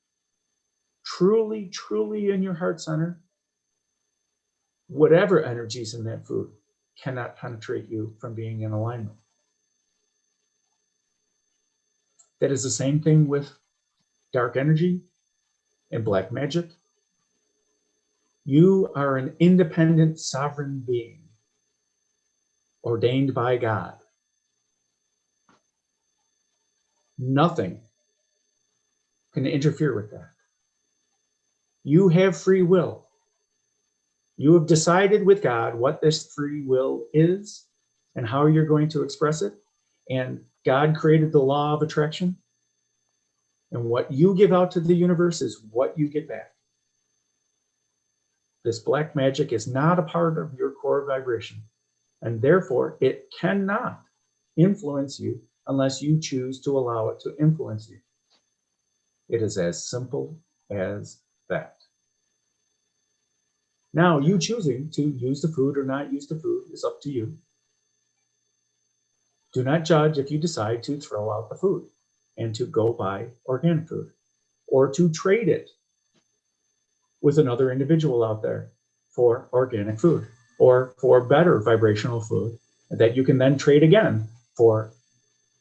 truly, truly in your heart center, whatever energies in that food cannot penetrate you from being in alignment. That is the same thing with dark energy and black magic. You are an independent sovereign being ordained by God. Nothing can interfere with that. You have free will. You have decided with God what this free will is and how you're going to express it. And God created the law of attraction. And what you give out to the universe is what you get back. This black magic is not a part of your core vibration, and therefore it cannot influence you unless you choose to allow it to influence you. It is as simple as that. Now, you choosing to use the food or not use the food is up to you. Do not judge if you decide to throw out the food and to go buy organic food or to trade it with another individual out there for organic food or for better vibrational food that you can then trade again for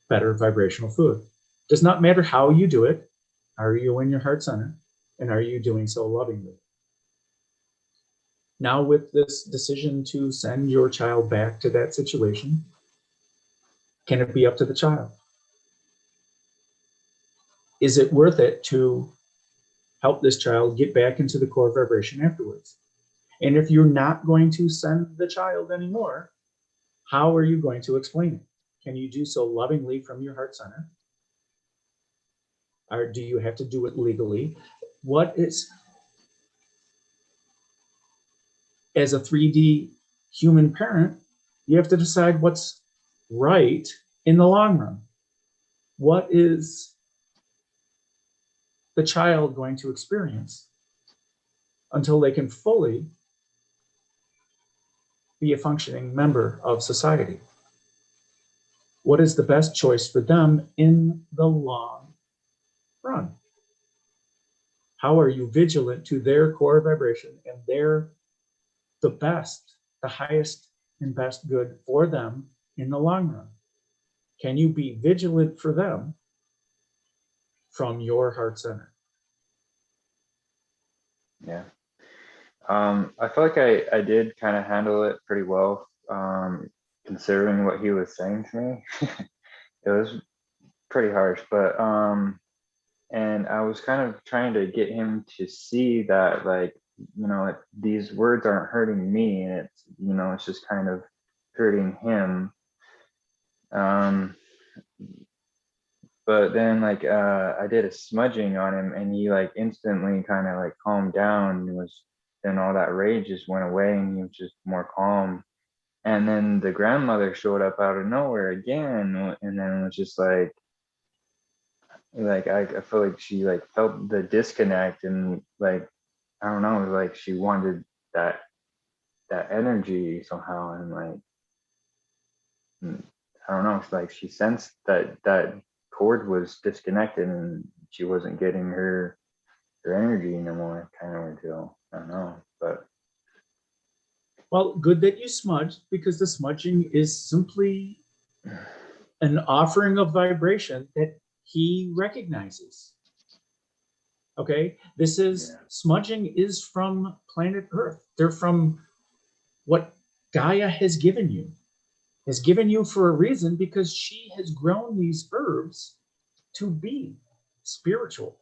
better vibrational food. Does not matter how you do it. Are you in your heart center? And are you doing so lovingly? Now, with this decision to send your child back to that situation, can it be up to the child? Is it worth it to help this child get back into the core vibration afterwards? And if you're not going to send the child anymore, how are you going to explain it? Can you do so lovingly from your heart center? Or do you have to do it legally? As a 3D human parent, you have to decide what's right in the long run. What is the child going to experience until they can fully be a functioning member of society? What is the best choice for them in the long run? How are you vigilant to their core vibration and the best, the highest and best good for them in the long run? Can you be vigilant for them from your heart center? Yeah. I feel like I did kind of handle it pretty well, considering what he was saying to me. It was pretty harsh, but and I was kind of trying to get him to see that, like, like, these words aren't hurting me, and it's, it's just kind of hurting him. But then, like, I did a smudging on him, and he, like, instantly kind of, like, calmed down, and then all that rage just went away, and he was just more calm. And then the grandmother showed up out of nowhere again, and then it was just like I feel like she, like, felt the disconnect, and, like, I don't know, like, she wanted that energy somehow, and, like, I don't know, it's like she sensed that cord was disconnected, and she wasn't getting her energy no more, kind of, until, I don't know, but Well, good that you smudged, because the smudging is simply an offering of vibration that he recognizes. Okay, smudging is from planet Earth. They're from what Gaia has given you for a reason, because she has grown these herbs to be spiritual.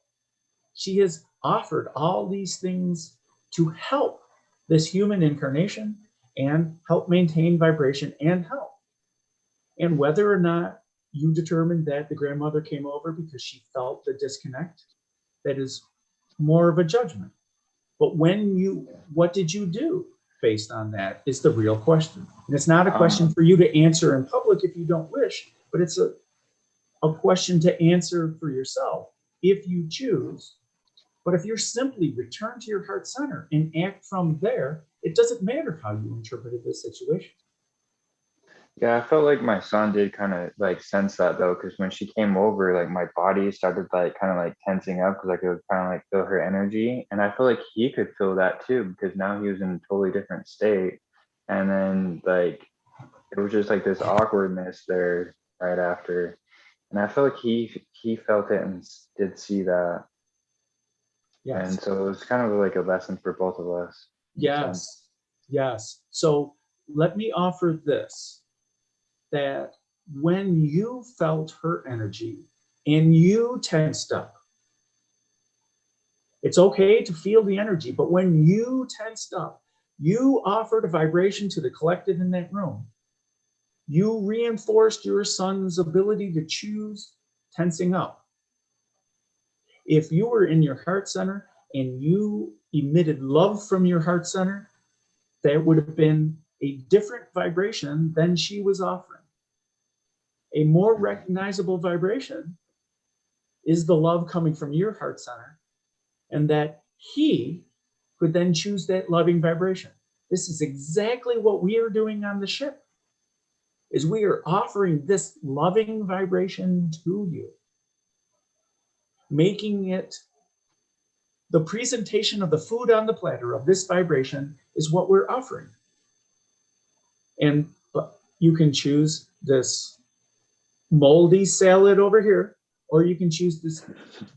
She has offered all these things to help this human incarnation and help maintain vibration and health. And whether or not you determined that the grandmother came over because she felt the disconnect, that is more of a judgment. But what did you do based on that is the real question. And it's not a question for you to answer in public if you don't wish, but it's a question to answer for yourself if you choose. But if you're simply return to your heart center and act from there, it doesn't matter how you interpreted this situation. yeah, I felt like my son did kind of, like, sense that, though, because when she came over, like, my body started, like, kind of, like, tensing up, because I could kind of, like, feel her energy, and I feel like he could feel that too, because now he was in a totally different state. And then, like, it was just like this awkwardness there right after. And I feel like he felt it and did see that. Yes. And so it was kind of like a lesson for both of us. in a sense. Yes. So let me offer this, that when you felt her energy and you tensed up, it's okay to feel the energy, but when you tensed up, you offered a vibration to the collective in that room. You reinforced your son's ability to choose tensing up. If you were in your heart center and you emitted love from your heart center, that would have been a different vibration than she was offering. A more recognizable vibration is the love coming from your heart center, and that he could then choose that loving vibration. This is exactly what we are doing on the ship, is we are offering this loving vibration to you, making it the presentation of the food on the platter of this vibration is what we're offering. And you can choose this moldy salad over here, or you can choose this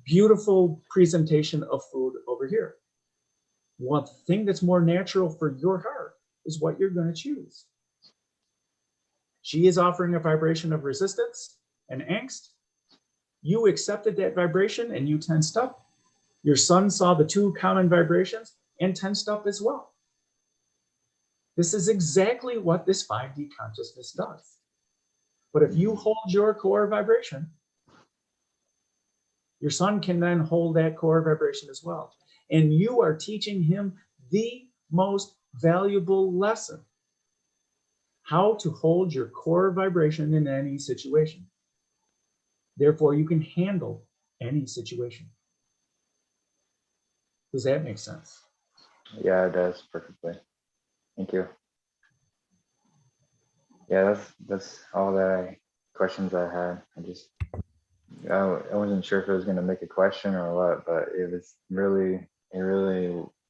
beautiful presentation of food over here. One thing that's more natural for your heart is what you're going to choose. She is offering a vibration of resistance and angst. You accepted that vibration and you tensed up. Your son saw the two common vibrations and tensed up as well. This is exactly what this 5D consciousness does. But if you hold your core vibration, your son can then hold that core vibration as well. And you are teaching him the most valuable lesson: how to hold your core vibration in any situation. Therefore, you can handle any situation. Does that make sense? Yeah, it does perfectly. Thank you. Yeah, that's all questions I had. I wasn't sure if it was going to make a question or what, but it really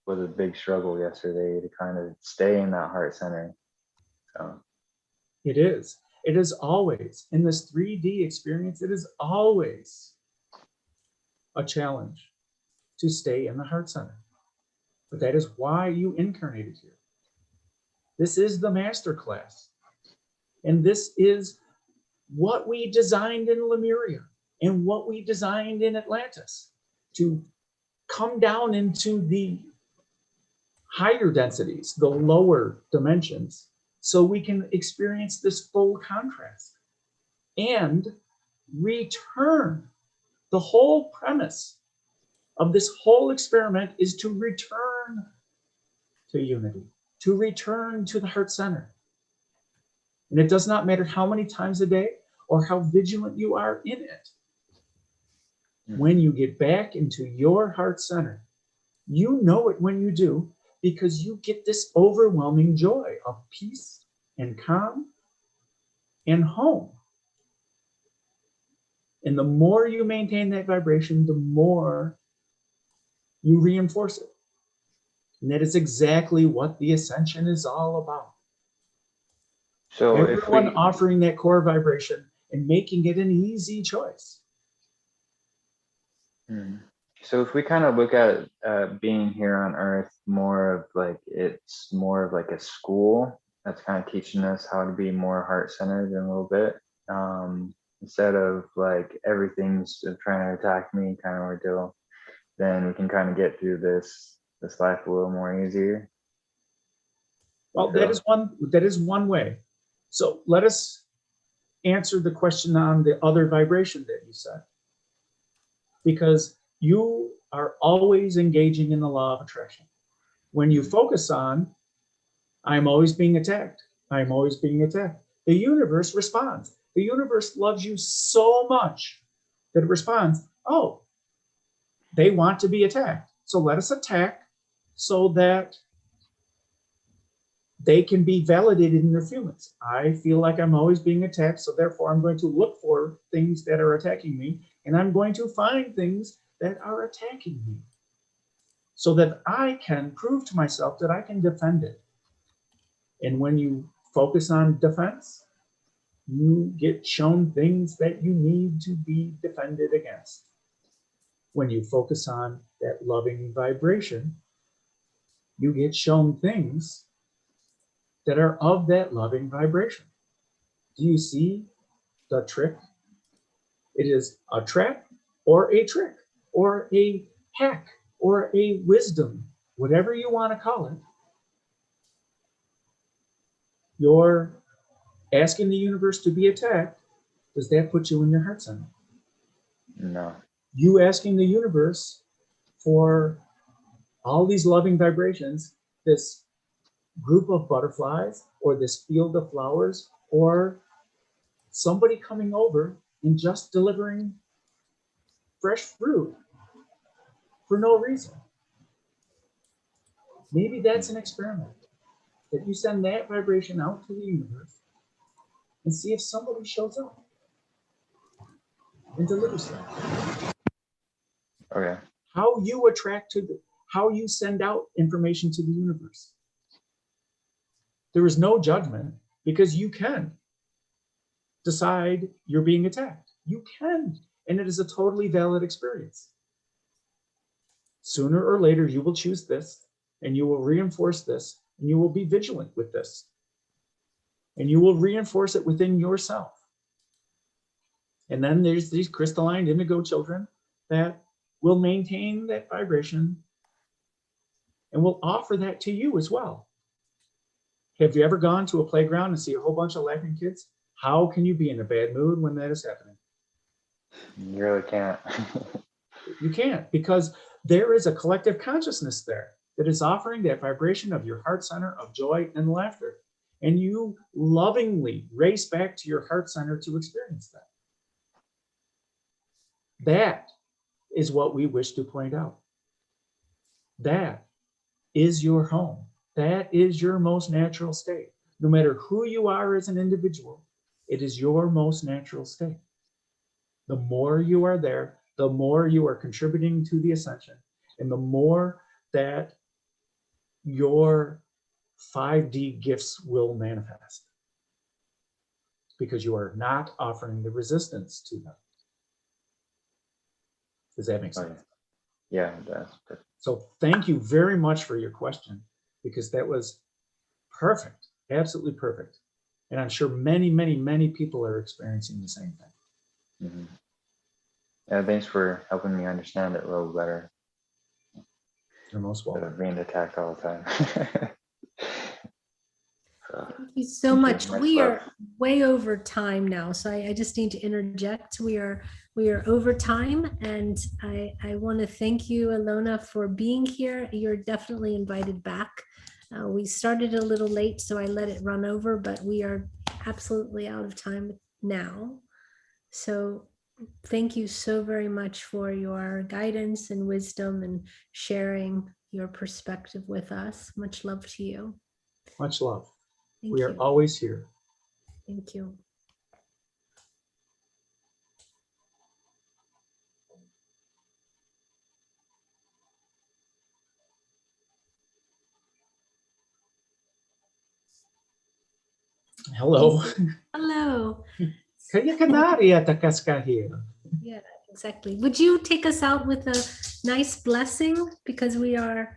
was a big struggle yesterday to kind of stay in that heart center. So It is. It is always, in this 3D experience, it is always a challenge to stay in the heart center. But that is why you incarnated here. This is the master class. And this is what we designed in Lemuria and what we designed in Atlantis, to come down into the higher densities, the lower dimensions, so we can experience this full contrast and return. The whole premise of this whole experiment is to return to unity, to return to the heart center. And it does not matter how many times a day or how vigilant you are in it. When you get back into your heart center, you know it when you do, because you get this overwhelming joy of peace and calm and home. And the more you maintain that vibration, the more you reinforce it. And that is exactly what the ascension is all about. So Everyone offering that core vibration and making it an easy choice. So if we kind of look at being here on Earth more of like, it's more of like a school that's kind of teaching us how to be more heart-centered in a little bit, instead of like everything's trying to attack me kind of ordeal, then we can kind of get through this life a little more easier. Well, that is one way. So let us answer the question on the other vibration that you said, because you are always engaging in the law of attraction. When you focus on, I'm always being attacked, I'm always being attacked, the universe responds. The universe loves you so much that it responds, oh, they want to be attacked. So let us attack so that they can be validated in their feelings. I feel like I'm always being attacked, so therefore I'm going to look for things that are attacking me, and I'm going to find things that are attacking me so that I can prove to myself that I can defend it. And when you focus on defense, You get shown things that you need to be defended against. When you focus on that loving vibration, you get shown things that are of that loving vibration. Do you see the trick? It is a trap or a trick or a hack or a wisdom, whatever you want to call it. You're asking the universe to be attacked. Does that put you in your heart center? No. You asking the universe for all these loving vibrations, this group of butterflies or this field of flowers or somebody coming over and just delivering fresh fruit for no reason. Maybe that's an experiment, that you send that vibration out to the universe and see if somebody shows up and delivers that. Okay. How you attract to how you send out information to the universe. There is no judgment because you can decide you're being attacked. You can, and it is a totally valid experience. Sooner or later, you will choose this, and you will reinforce this, and you will be vigilant with this. And you will reinforce it within yourself. And then there's these crystalline indigo children that will maintain that vibration and will offer that to you as well. Have you ever gone to a playground and see a whole bunch of laughing kids? How can you be in a bad mood when that is happening? You really can't. You can't, because there is a collective consciousness there that is offering that vibration of your heart center of joy and laughter. And you lovingly race back to your heart center to experience that. That is what we wish to point out. That is your home. That is your most natural state. No matter who you are as an individual, it is your most natural state. The more you are there, the more you are contributing to the ascension, and the more that your 5D gifts will manifest, because you are not offering the resistance to them. Does that make sense? Okay. Yeah, that's perfect. So thank you very much for your question, because that was perfect, absolutely perfect. And I'm sure many, many, many people are experiencing the same thing. Mm-hmm. Yeah, thanks for helping me understand it a little better. You're most Instead welcome. of being attacked all the time. Thank you so much. We are way over time now, so I just need to interject. We are over time, and I want to thank you, Elona, for being here. You're definitely invited back. We started a little late, so I let it run over, but we are absolutely out of time now. So thank you so very much for your guidance and wisdom and sharing your perspective with us. Much love to you. Much love. Thank We you. are always here. Thank you. Hello. Hello. Yeah, exactly. Would you take us out with a nice blessing, because we are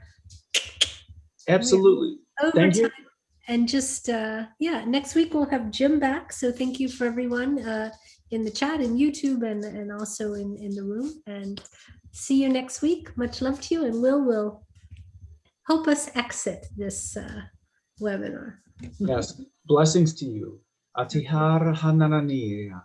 Absolutely. over Thank you. time. And just yeah, next week we'll have Jim back. So thank you for everyone in the chat and YouTube and also in the room. And see you next week. Much love to you, and will help us exit this webinar. Yes. Blessings to you. Atihara hananania.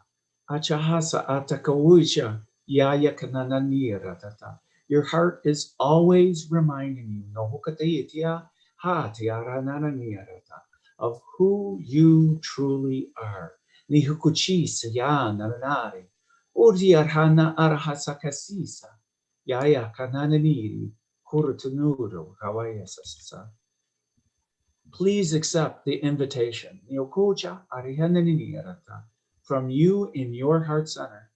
Achahasa atakawucha. Yaya kanananira tata. Your heart is always reminding you nohukataitia ha tiara nananira of who you truly are. Nihukuchi saya nananari. Udiarhana arahasakasisa. Yaya kanananiri. Kurutunuro kawaya sasa. Please accept the invitation from you in your heart center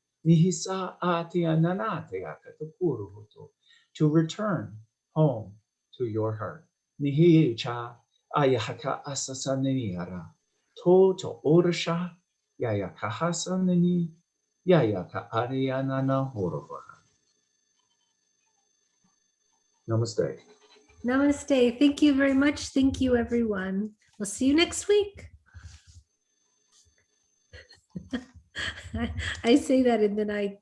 to return home to your heart. To orasha Yaya kahasanini. Yaya ka ariyanana horovaha. Namaste. Namaste. Thank you very much. Thank you, everyone. We'll see you next week. I say that and then I